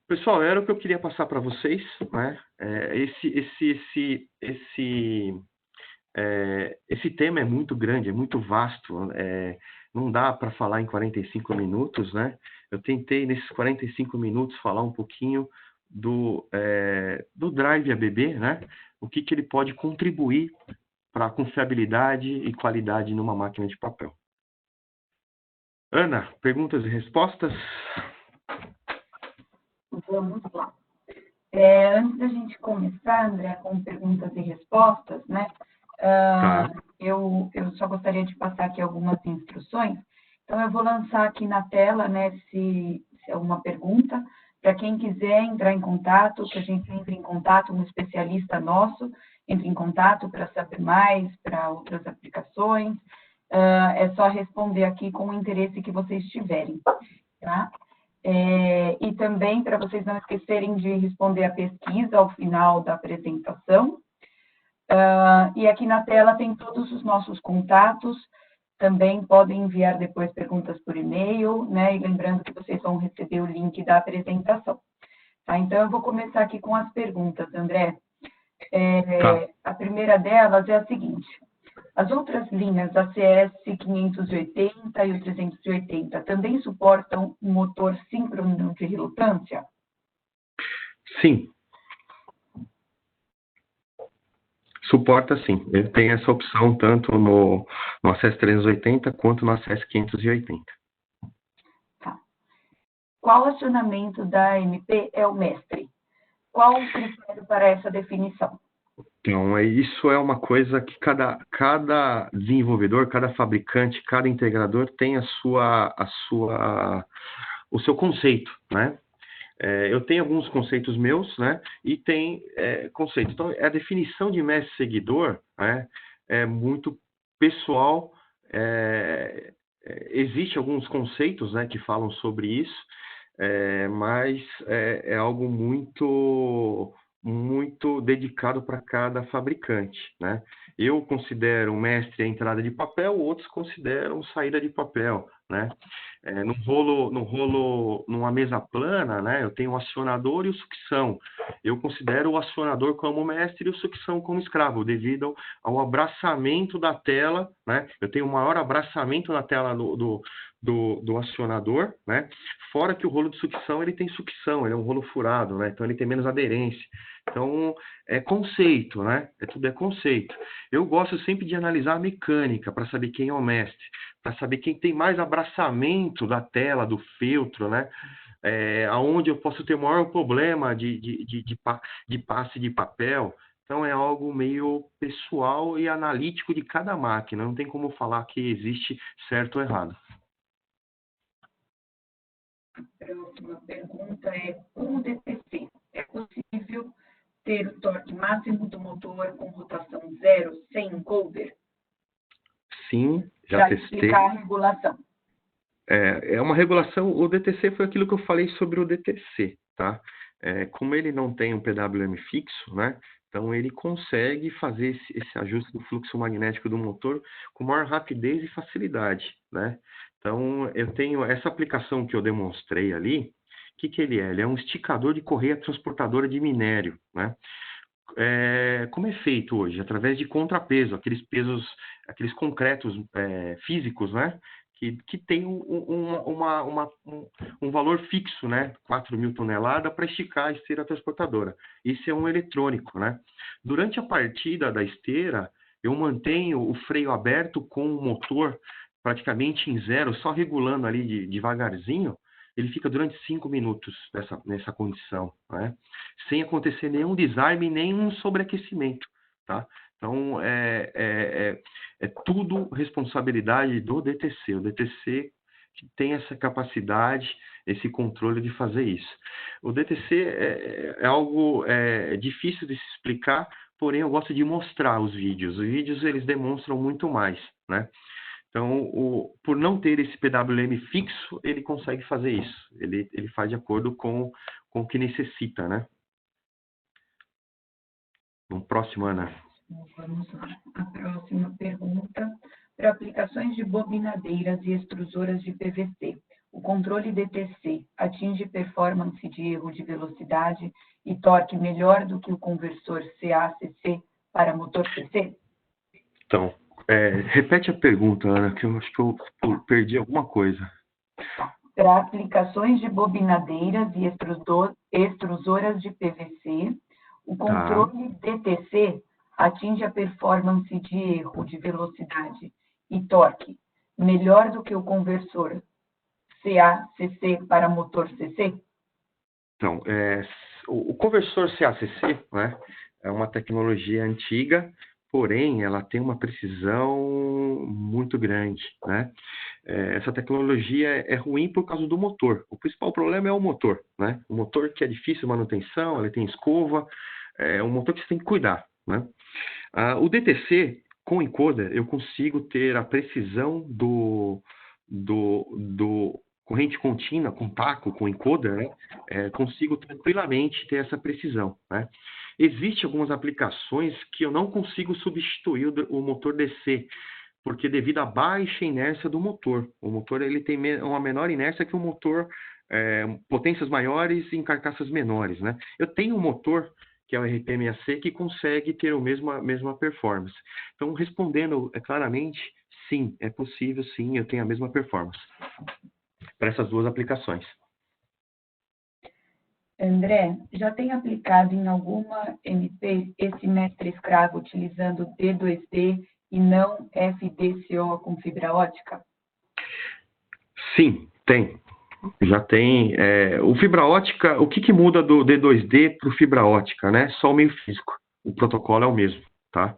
Pessoal, era o que eu queria passar para vocês, né? Esse tema é muito grande, é muito vasto, não dá para falar em 45 minutos, né? Eu tentei, nesses 45 minutos, falar um pouquinho do Drive ABB, né? O que ele pode contribuir para a confiabilidade e qualidade numa máquina de papel. Ana, perguntas e respostas?
Vamos lá. Antes da gente começar, André, com perguntas e respostas, né?
Tá.
Eu só gostaria de passar aqui algumas instruções. Então, eu vou lançar aqui na tela, né, se é alguma pergunta, para quem quiser entrar em contato, que a gente entre em contato, um especialista nosso, entre em contato para saber mais, para outras aplicações. É só responder aqui com o interesse que vocês tiverem, tá? E também para vocês não esquecerem de responder a pesquisa ao final da apresentação. E aqui na tela tem todos os nossos contatos, também podem enviar depois perguntas por e-mail, né? E lembrando que vocês vão receber o link da apresentação. Tá? Então, eu vou começar aqui com as perguntas, André. A primeira delas é a seguinte: as outras linhas, a CS 580 e o 380, também suportam um motor síncrono de relutância?
Sim. Suporta sim. Ele tem essa opção tanto no ACES 380 quanto no ACES 580.
Tá. Qual acionamento da AMP é o mestre? Qual o critério para essa definição?
Então, isso é uma coisa que cada desenvolvedor, cada fabricante, cada integrador tem o seu conceito, né? Eu tenho alguns conceitos meus, né? E tem conceitos. Então, a definição de mestre-seguidor, né, é muito pessoal. Existe alguns conceitos, né, que falam sobre isso, mas é algo muito dedicado para cada fabricante, né? Eu considero o mestre a entrada de papel, outros consideram saída de papel, né? Numa mesa plana, né? Eu tenho o acionador e o sucção. Eu considero o acionador como mestre e o sucção como escravo, devido ao abraçamento da tela, né? Eu tenho um maior abraçamento na tela do acionador, né? Fora que o rolo de sucção, ele tem sucção, ele é um rolo furado, né? Então ele tem menos aderência. Então, é conceito, né? Tudo é conceito. Eu gosto sempre de analisar a mecânica para saber quem é o mestre, para saber quem tem mais abraçamento da tela, do feltro, né? Aonde eu posso ter o maior problema de passe de papel. Então, é algo meio pessoal e analítico de cada máquina. Não tem como falar que existe certo ou errado.
A próxima pergunta é: com o DTC, é possível ter o torque máximo do motor com rotação zero sem encoder?
Sim, já testei.
Para explicar a regulação.
É uma regulação, o DTC foi aquilo que eu falei sobre o DTC, tá? Como ele não tem um PWM fixo, né? Então ele consegue fazer esse ajuste do fluxo magnético do motor com maior rapidez e facilidade, né? Então eu tenho essa aplicação que eu demonstrei ali. O que ele é? Ele é um esticador de correia transportadora de minério, né? Como é feito hoje? Através de contrapeso, aqueles pesos, aqueles concretos físicos, né? Que tem um valor fixo, né? 4.000 toneladas para esticar a esteira transportadora. Isso é um eletrônico, né? Durante a partida da esteira, eu mantenho o freio aberto com o motor praticamente em zero, só regulando ali devagarzinho, ele fica durante 5 minutos nessa condição, né? Sem acontecer nenhum desarme, nenhum sobreaquecimento, tá? Então, é tudo responsabilidade do DTC. O DTC que tem essa capacidade, esse controle de fazer isso. O DTC é algo difícil de se explicar, porém eu gosto de mostrar os vídeos. Os vídeos, eles demonstram muito mais, né? Então, por não ter esse PWM fixo, ele consegue fazer isso. Ele faz de acordo com o que necessita, né? No próximo, Ana.
Vamos lá. A próxima pergunta. Para aplicações de bobinadeiras e extrusoras de PVC, o controle DTC atinge performance de erro de velocidade e torque melhor do que o conversor CA-CC para motor CC?
Então, repete a pergunta, Ana, que eu acho que eu perdi alguma coisa.
Para aplicações de bobinadeiras e extrusoras de PVC, o controle DTC atinge a performance de erro de velocidade e torque melhor do que o conversor CA-CC para motor CC?
Então, o conversor CA-CC, né, é uma tecnologia antiga, porém ela tem uma precisão muito grande, né? Essa tecnologia é ruim por causa do motor. O principal problema é o motor, né? O motor que é difícil de manutenção, ele tem escova, é um motor que você tem que cuidar, né? O DTC, com encoder, eu consigo ter a precisão do corrente contínua, com taco, com encoder, né? Consigo tranquilamente ter essa precisão, né? Existem algumas aplicações que eu não consigo substituir o motor DC, porque devido à baixa inércia do motor. O motor ele tem uma menor inércia que o motor potências maiores em carcaças menores, né? Eu tenho um motor que é o RP6C, que consegue ter a mesma performance. Então, respondendo claramente, sim, é possível, sim, eu tenho a mesma performance para essas duas aplicações.
André, já tem aplicado em alguma MP esse mestre escravo utilizando D2D e não FDCO com fibra ótica?
Sim, tem. Já tem. O fibra ótica, o que muda do D2D para o fibra ótica, né? Só o meio físico. O protocolo é o mesmo, tá?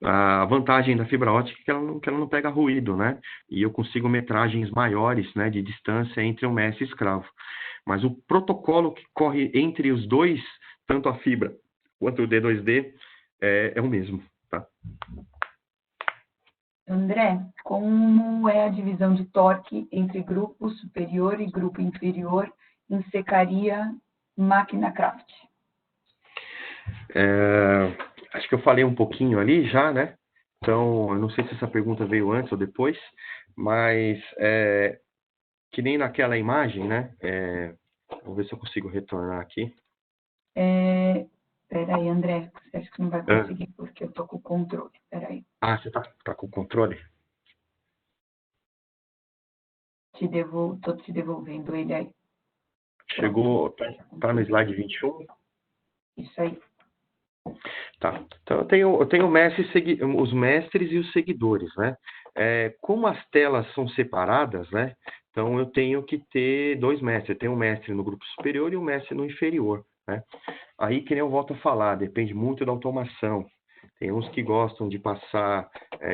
A vantagem da fibra ótica é que ela não pega ruído, né? E eu consigo metragens maiores, né, de distância entre o mestre e escravo. Mas o protocolo que corre entre os dois, tanto a fibra quanto o D2D, é o mesmo, tá?
André, como é a divisão de torque entre grupo superior e grupo inferior em secaria máquina Craft?
Acho que eu falei um pouquinho ali já, né? Então, eu não sei se essa pergunta veio antes ou depois, mas que nem naquela imagem, né? Vou ver se eu consigo retornar aqui.
Peraí, André, você acha que não vai conseguir porque eu tô com o controle. Peraí.
Você tá com o controle?
Tô te devolvendo ele aí.
Chegou, tá no slide 21?
Isso aí.
Tá. Então, eu tenho os mestres e os seguidores, né? Como as telas são separadas, né? Então, eu tenho que ter dois mestres. Eu tenho um mestre no grupo superior e um mestre no inferior, né? Aí, que nem eu volto a falar, depende muito da automação. Tem uns que gostam de passar,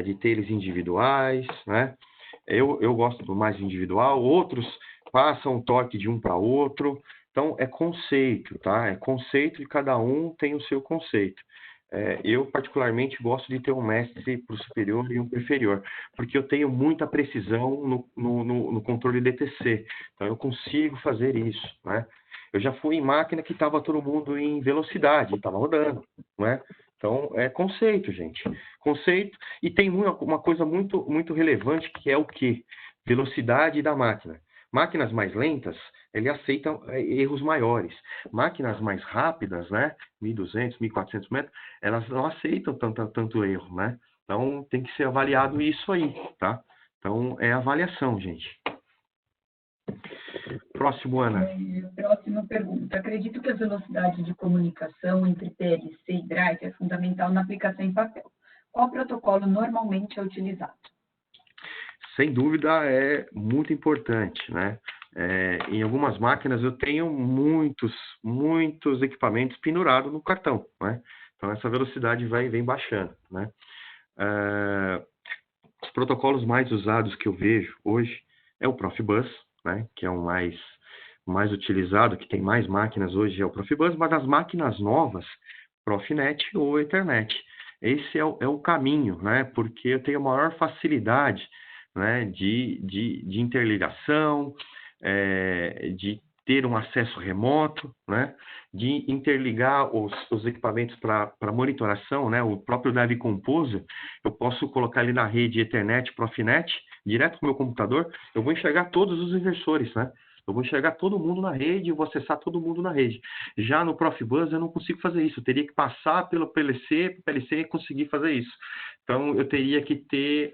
de ter eles individuais, né? Eu gosto do mais individual, outros passam o torque de um para outro. Então, é conceito, tá? É conceito e cada um tem o seu conceito. Eu, particularmente, gosto de ter um mestre para o superior e um para o inferior, porque eu tenho muita precisão no controle DTC. Então, eu consigo fazer isso, né? Eu já fui em máquina que estava todo mundo em velocidade, estava rodando, né? Então, é conceito, gente. Conceito. E tem uma coisa muito, muito relevante, que é o quê? Velocidade da máquina. Máquinas mais lentas, ele aceitam erros maiores. Máquinas mais rápidas, né? 1.200, 1.400 metros, elas não aceitam tanto erro, né? Então, tem que ser avaliado isso aí, tá? Então, é avaliação, gente. Próximo, Ana.
Próxima pergunta. Acredito que a velocidade de comunicação entre PLC e drive é fundamental na aplicação em papel. Qual protocolo normalmente é utilizado?
Sem dúvida é muito importante, né? Em algumas máquinas eu tenho muitos equipamentos pendurados no cartão, né? Então essa velocidade vem baixando, né? Os protocolos mais usados que eu vejo hoje é o Profibus, né? Que é o mais utilizado, que tem mais máquinas hoje é o Profibus, mas as máquinas novas, Profinet ou Ethernet. Esse é o caminho, né? Porque eu tenho maior facilidade, né, de interligação, de ter um acesso remoto, né, de interligar os equipamentos para monitoração, né, o próprio Drive Composer, eu posso colocar ele na rede Ethernet, Profinet, direto no meu computador, eu vou enxergar todos os inversores, né? Eu vou enxergar todo mundo na rede, eu vou acessar todo mundo na rede. Já no Profibus eu não consigo fazer isso, eu teria que passar pelo PLC, e conseguir fazer isso. Então eu teria que ter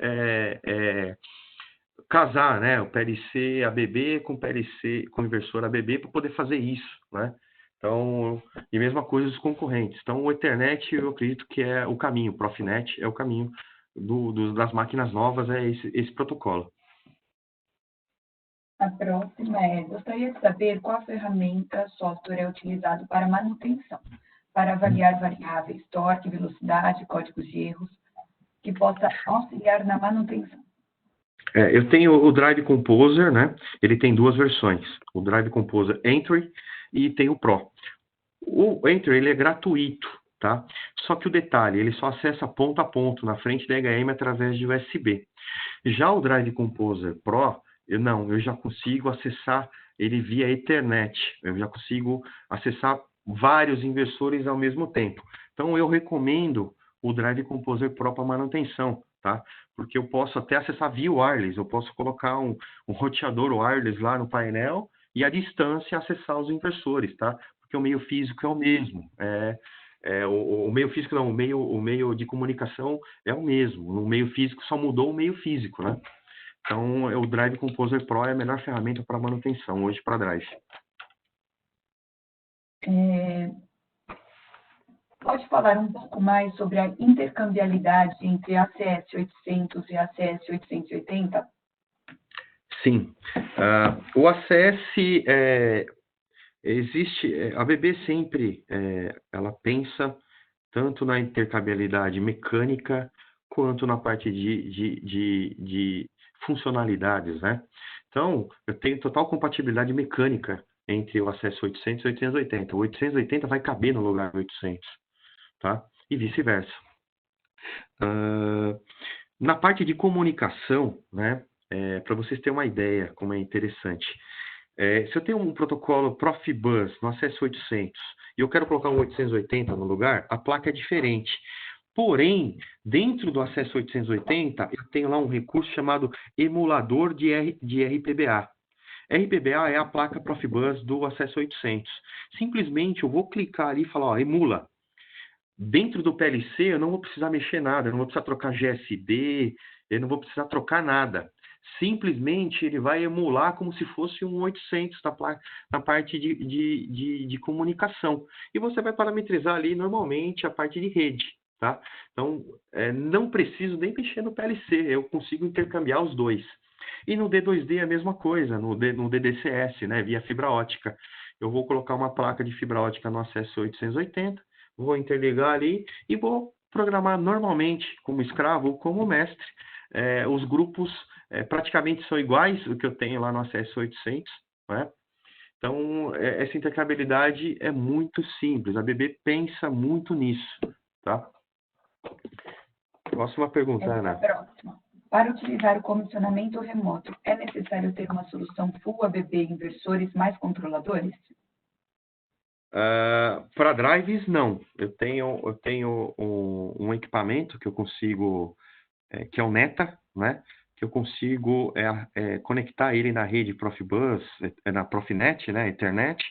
casar, né, o PLC ABB com PLC com inversor ABB para poder fazer isso, né? Então, e mesma coisa os concorrentes. Então, o Ethernet eu acredito que é o caminho, o Profinet é o caminho das máquinas novas, é esse protocolo.
A próxima é: gostaria de saber qual ferramenta software é utilizado para manutenção, para avaliar variáveis, torque, velocidade, códigos de erros, que possa auxiliar na manutenção.
Eu tenho o Drive Composer, né? Ele tem duas versões, o Drive Composer Entry e tem o Pro. O Entry ele é gratuito, tá? Só que o detalhe, ele só acessa ponto a ponto na frente da HM através de USB. Já o Drive Composer Pro, eu já consigo acessar ele via Ethernet. Eu já consigo acessar vários inversores ao mesmo tempo. Então, eu recomendo o Drive Composer Pro para manutenção, tá? Porque eu posso até acessar via wireless. Eu posso colocar um roteador wireless lá no painel e, à distância, acessar os inversores, tá? Porque o meio físico é o mesmo. O meio físico não, o meio de comunicação é o mesmo. No meio físico só mudou o meio físico, né? Então, o Drive Composer Pro é a melhor ferramenta para manutenção hoje para Drive.
Pode falar um pouco mais sobre a intercambiabilidade entre ACS 800 e ACS 880?
Sim. O ACS existe, a ABB sempre ela pensa tanto na intercambiabilidade mecânica quanto na parte de funcionalidades, né? Então, eu tenho total compatibilidade mecânica entre o acesso 800 e 880. O 880 vai caber no lugar do 800, tá? E vice-versa. Na parte de comunicação, né? Para vocês terem uma ideia como é interessante. Se eu tenho um protocolo Profibus no acesso 800 e eu quero colocar um 880 no lugar, a placa é diferente. Porém, dentro do acesso 880, eu tenho lá um recurso chamado emulador de RPBA. RPBA é a placa Profibus do acesso 800. Simplesmente eu vou clicar ali e falar, ó, emula. Dentro do PLC eu não vou precisar mexer nada, eu não vou precisar trocar GSD, eu não vou precisar trocar nada. Simplesmente ele vai emular como se fosse um 800 na parte de comunicação. E você vai parametrizar ali normalmente a parte de rede, tá? Então, não preciso nem mexer no PLC, eu consigo intercambiar os dois. E no D2D é a mesma coisa, no DDCS, né, via fibra ótica. Eu vou colocar uma placa de fibra ótica no acesso 880, vou interligar ali e vou programar normalmente, como escravo ou como mestre. Os grupos praticamente são iguais o que eu tenho lá no acesso 800, né? Então, essa intercambiabilidade é muito simples. A ABB pensa muito nisso, tá? Próxima pergunta, Ana.
Próxima. Para utilizar o comissionamento remoto, é necessário ter uma solução Full ABB inversores mais controladores?
Para drives, não. Eu tenho um equipamento que eu consigo, que é o Neta, né? Que eu consigo conectar ele na rede Profibus, na Profinet, né? Ethernet,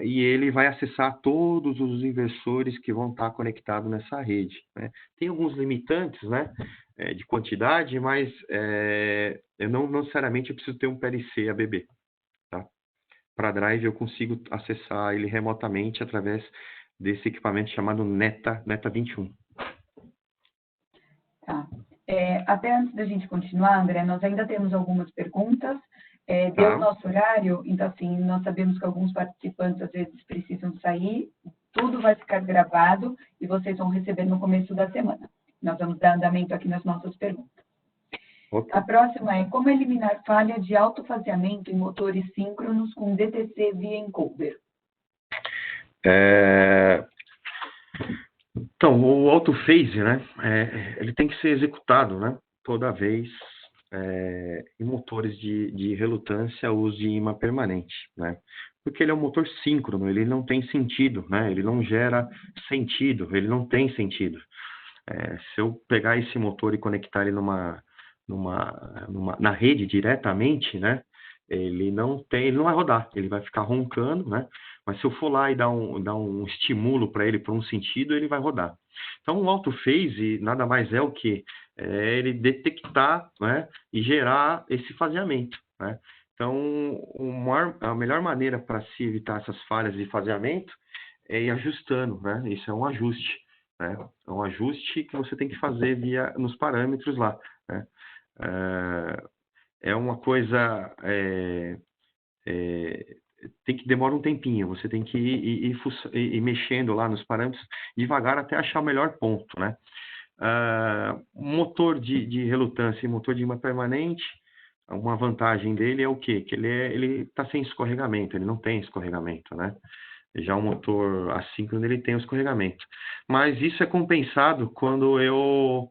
e ele vai acessar todos os inversores que vão estar conectados nessa rede, né? Tem alguns limitantes, né? De quantidade, mas eu não necessariamente preciso ter um PLC ABB. Para Drive eu consigo acessar ele remotamente através desse equipamento chamado Neta 21.
Tá. Até antes da gente continuar, André, nós ainda temos algumas perguntas. Deu o nosso horário, então, assim, nós sabemos que alguns participantes, às vezes, precisam sair. Tudo vai ficar gravado e vocês vão receber no começo da semana. Nós vamos dar andamento aqui nas nossas perguntas.
Okay.
A próxima é como eliminar falha de autofaseamento em motores síncronos com DTC via encoder.
Então, o autophase, né, ele tem que ser executado, né, toda vez em motores de relutância uso de imã permanente, né, porque ele é um motor síncrono, ele não tem sentido, né, ele não gera sentido, ele não tem sentido. Se eu pegar esse motor e conectar ele na rede diretamente, né, ele não vai rodar, ele vai ficar roncando, né? Mas se eu for lá e dar um estímulo para ele por um sentido, ele vai rodar. Então, o autophase nada mais é o que? Ele detectar, né, e gerar esse faseamento, né? Então, a melhor maneira para se evitar essas falhas de faseamento é ir ajustando, né? Isso é um ajuste, né? É um ajuste que você tem que fazer nos parâmetros lá, né? É uma coisa demora um tempinho, você tem que ir mexendo lá nos parâmetros devagar até achar o melhor ponto, né? Motor de relutância e motor de imã permanente, uma vantagem dele é o quê? Que ele está sem escorregamento, ele não tem escorregamento, né? Já o motor assíncrono ele tem o escorregamento. Mas isso é compensado quando eu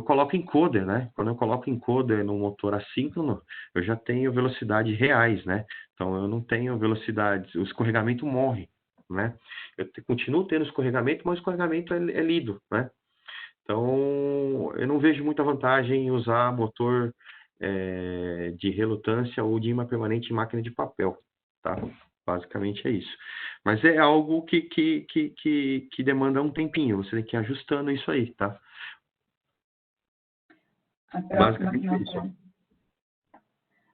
coloco encoder, né? Quando eu coloco encoder no motor assíncrono, eu já tenho velocidades reais, né? Então eu não tenho velocidade, o escorregamento morre, né? Eu continuo tendo escorregamento, mas o escorregamento é lido, né? Então eu não vejo muita vantagem em usar motor de relutância ou de imã permanente em máquina de papel, tá? Basicamente é isso. Mas é algo que demanda um tempinho, você tem que ir ajustando isso aí, tá?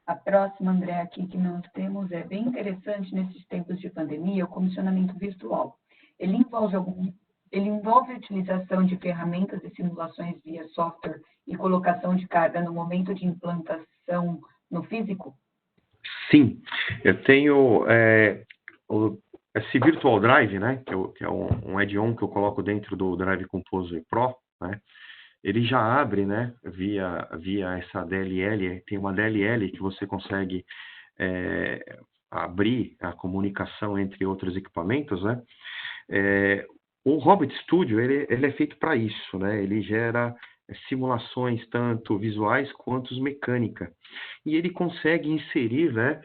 A próxima, André, aqui que nós temos é bem interessante nesses tempos de pandemia, o comissionamento virtual. Ele envolve a utilização de ferramentas e simulações via software e colocação de carga no momento de implantação no físico?
Sim, eu tenho esse Virtual Drive, né, que é um add-on que eu coloco dentro do Drive Composer Pro, né, ele já abre, né, via essa DLL, tem uma DLL que você consegue abrir a comunicação entre outros equipamentos, né. O Hobbit Studio, ele é feito para isso, né, ele gera simulações tanto visuais quanto mecânicas, e ele consegue inserir, né,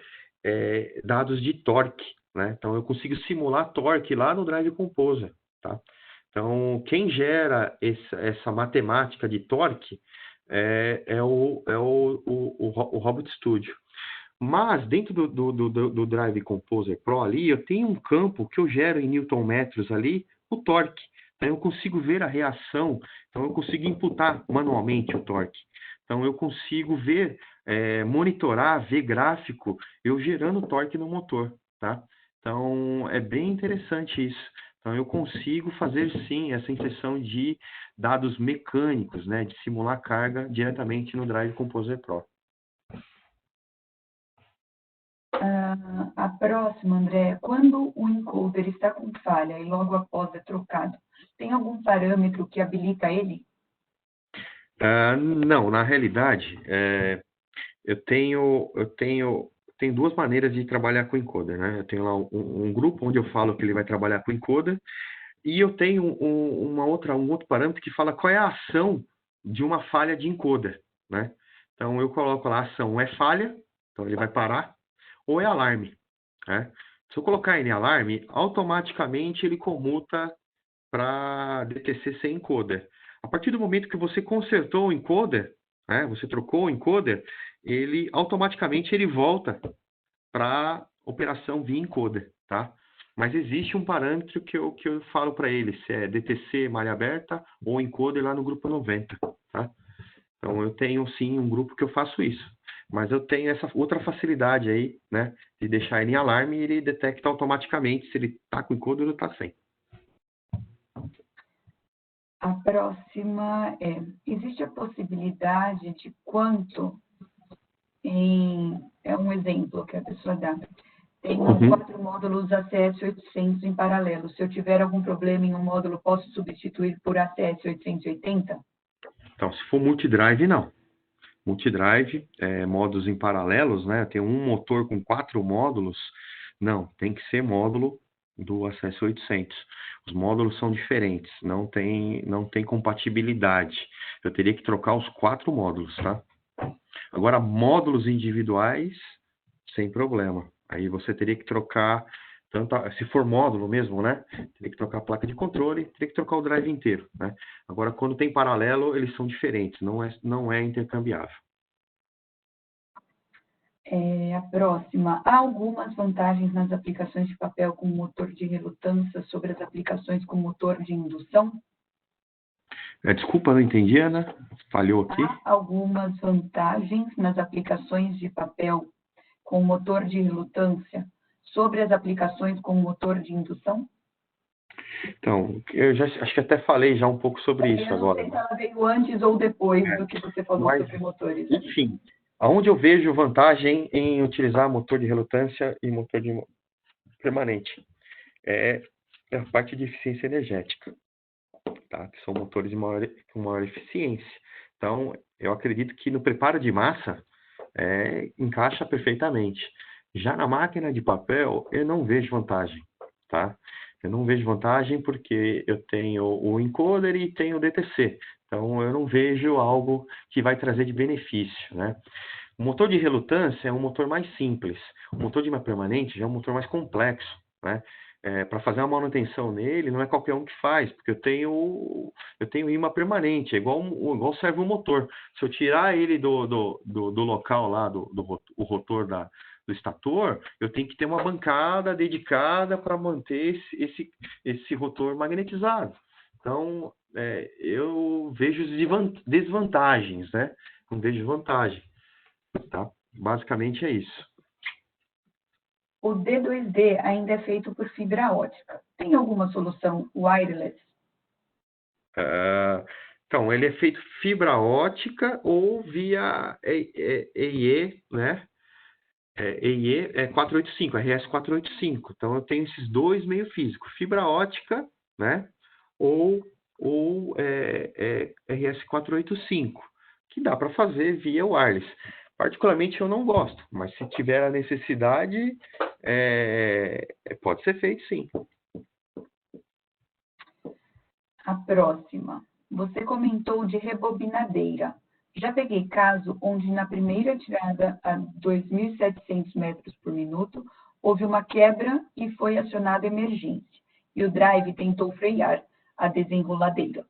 dados de torque, né, então eu consigo simular torque lá no Drive Composer, tá? Então, quem gera essa matemática de torque é o Hobbit Studio. Mas, dentro do Drive Composer Pro ali, eu tenho um campo que eu gero em newton-metros ali, o torque. Então, eu consigo ver a reação, então eu consigo imputar manualmente o torque. Então, eu consigo ver, monitorar, ver gráfico, eu gerando torque no motor, tá? Então, é bem interessante isso. Então, eu consigo fazer, sim, essa inserção de dados mecânicos, né, de simular carga diretamente no Drive Composer Pro.
A próxima, André, quando o encoder está com falha e logo após é trocado, tem algum parâmetro que habilita ele?
Não, na realidade, eu tenho duas maneiras de trabalhar com encoder, né? Eu tenho lá um grupo onde eu falo que ele vai trabalhar com encoder, e eu tenho um outro parâmetro que fala qual é a ação de uma falha de encoder, né? Então eu coloco lá a ação é falha, então ele vai parar, ou é alarme, né? Se eu colocar em alarme, automaticamente ele comuta para DTC sem encoder. A partir do momento que você consertou o encoder, né, você trocou o encoder, ele automaticamente ele volta para operação via encoder, tá? Mas existe um parâmetro que eu falo para ele, se é DTC malha aberta ou encoder lá no grupo 90, tá? Então eu tenho sim um grupo que eu faço isso. Mas eu tenho essa outra facilidade aí, né, de deixar ele em alarme e ele detecta automaticamente se ele está com encoder ou está sem.
A próxima existe a possibilidade de quanto é um exemplo que a pessoa dá. Tenho 4 módulos ACS 800 em paralelo. Se eu tiver algum problema em um módulo, posso substituir por ACS 880?
Então, se for multidrive, não. Multidrive, módulos em paralelos, né? Tem um motor com 4 módulos. Não, tem que ser módulo do ACS 800. Os módulos são diferentes, não tem compatibilidade. Eu teria que trocar os 4 módulos, tá? Agora, módulos individuais, sem problema. Aí você teria que trocar, se for módulo mesmo, né? Teria que trocar a placa de controle, teria que trocar o drive inteiro, né? Agora, quando tem paralelo, eles são diferentes, não é intercambiável.
A próxima. Há algumas vantagens nas aplicações de papel com motor de relutância sobre as aplicações com motor de indução?
Desculpa, não entendi, Ana. Falhou aqui.
Há algumas vantagens nas aplicações de papel com motor de relutância sobre as aplicações com motor de indução?
Então, eu já acho que até falei já um pouco sobre isso agora.
Eu não sei se ela veio antes ou depois do que você falou sobre motores.
Enfim, aonde eu vejo vantagem em utilizar motor de relutância e motor de permanente é a parte de eficiência energética, tá? Que são motores com maior eficiência. Então, eu acredito que no preparo de massa encaixa perfeitamente. Já na máquina de papel, eu não vejo vantagem, tá? Eu não vejo vantagem porque eu tenho o encoder e tenho o DTC. Então, eu não vejo algo que vai trazer de benefício, né? O motor de relutância é um motor mais simples. O motor de permanente já é um motor mais complexo, né? Para fazer uma manutenção nele, não é qualquer um que faz, porque eu tenho imã permanente, é igual serve o motor. Se eu tirar ele do local lá, o rotor do estator, eu tenho que ter uma bancada dedicada para manter esse rotor magnetizado. Então, eu vejo desvantagens, né? Não vejo vantagem, tá? Basicamente é isso.
O D2D ainda é feito por fibra ótica. Tem alguma solução wireless?
Então, ele é feito fibra ótica ou via EIE, né? EIE é 485, RS 485. Então, eu tenho esses dois meios físicos, fibra ótica, né? Ou RS 485, que dá para fazer via wireless. Particularmente, eu não gosto, mas se tiver a necessidade, pode ser feito, sim.
A próxima. Você comentou de rebobinadeira. Já peguei caso onde na primeira tirada a 2.700 metros por minuto houve uma quebra e foi acionada emergência. E o drive tentou frear a desenroladeira.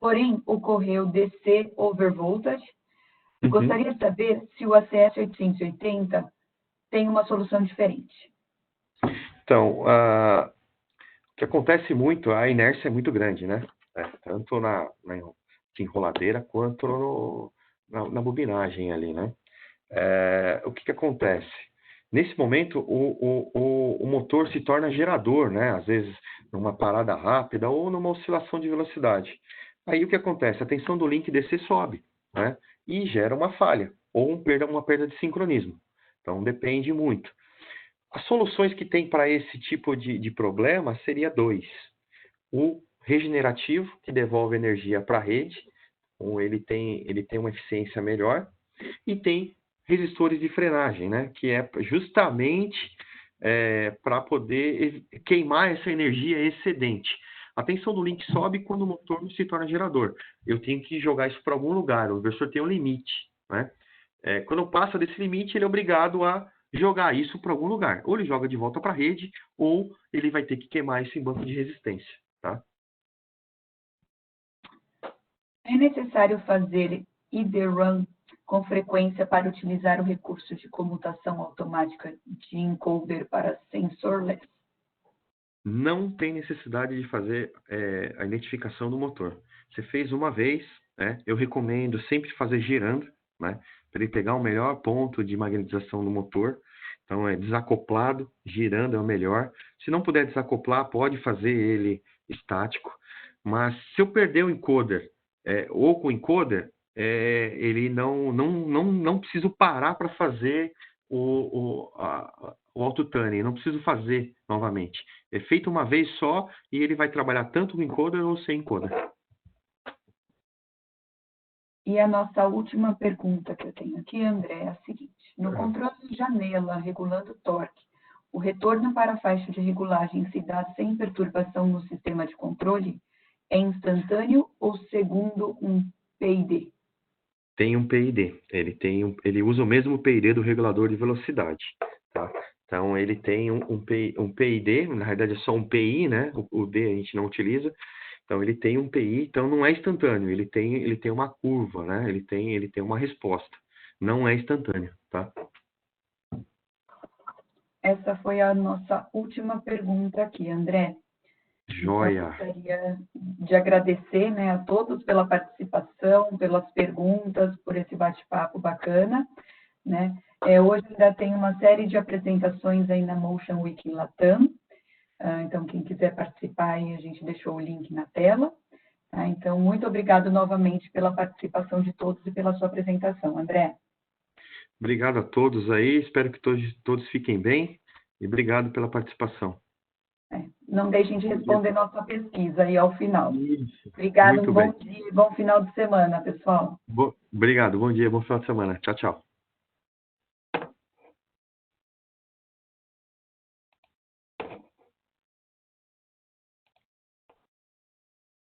Porém, ocorreu DC overvoltage. Gostaria de saber se o ACS 880 tem uma solução diferente.
Então, o que acontece muito, a inércia é muito grande, né? Tanto na enroladeira quanto na bobinagem ali, né? O que acontece? Nesse momento, o motor se torna gerador, né? Às vezes, numa parada rápida ou numa oscilação de velocidade. Aí, o que acontece? A tensão do link DC sobe, né? E gera uma falha ou uma perda de sincronismo. Então, depende muito. As soluções que tem para esse tipo de problema seria 2. O regenerativo, que devolve energia para a rede, então ele tem uma eficiência melhor, e tem resistores de frenagem, né, que é justamente para poder queimar essa energia excedente. A tensão do link sobe quando o motor se torna gerador. Eu tenho que jogar isso para algum lugar, o inversor tem um limite, né? Quando passa desse limite, ele é obrigado a jogar isso para algum lugar. Ou ele joga de volta para a rede, ou ele vai ter que queimar isso em banco de resistência, tá?
É necessário fazer ID run com frequência para utilizar o recurso de comutação automática de encoder para sensorless?
Não tem necessidade de fazer a identificação do motor. Você fez uma vez, né? Eu recomendo sempre fazer girando, né? Para ele pegar o melhor ponto de magnetização do motor. Então, desacoplado, girando é o melhor. Se não puder desacoplar, pode fazer ele estático. Mas se eu perder o encoder ou com o encoder, ele não preciso parar para fazer o autotuning, não preciso fazer novamente. É feito uma vez só e ele vai trabalhar tanto com encoder ou sem encoder.
E a nossa última pergunta que eu tenho aqui, André, é a seguinte. No controle de janela regulando o torque, o retorno para a faixa de regulagem se dá sem perturbação no sistema de controle? É instantâneo ou segundo um PID?
Tem um PID. Ele usa o mesmo PID do regulador de velocidade. Tá? Então, ele tem um PID, na realidade é só um PI, né? O D a gente não utiliza. Então, ele tem um PI, então não é instantâneo, ele tem uma curva, né? Ele tem uma resposta. Não é instantâneo, tá?
Essa foi a nossa última pergunta aqui, André.
Joia.
Então, gostaria de agradecer, né, a todos pela participação, pelas perguntas, por esse bate-papo bacana, né? Hoje ainda tem uma série de apresentações aí na Motion Week Latam. Então, quem quiser participar, aí a gente deixou o link na tela. Tá? Então, muito obrigado novamente pela participação de todos e pela sua apresentação, André.
Obrigado a todos aí, espero que todos fiquem bem e obrigado pela participação.
Não deixem de responder nossa pesquisa aí ao final.
Isso.
Obrigado,
Muito
bom
bem.
dia e bom final de semana, pessoal.
Obrigado, bom dia, bom final de semana. Tchau, tchau.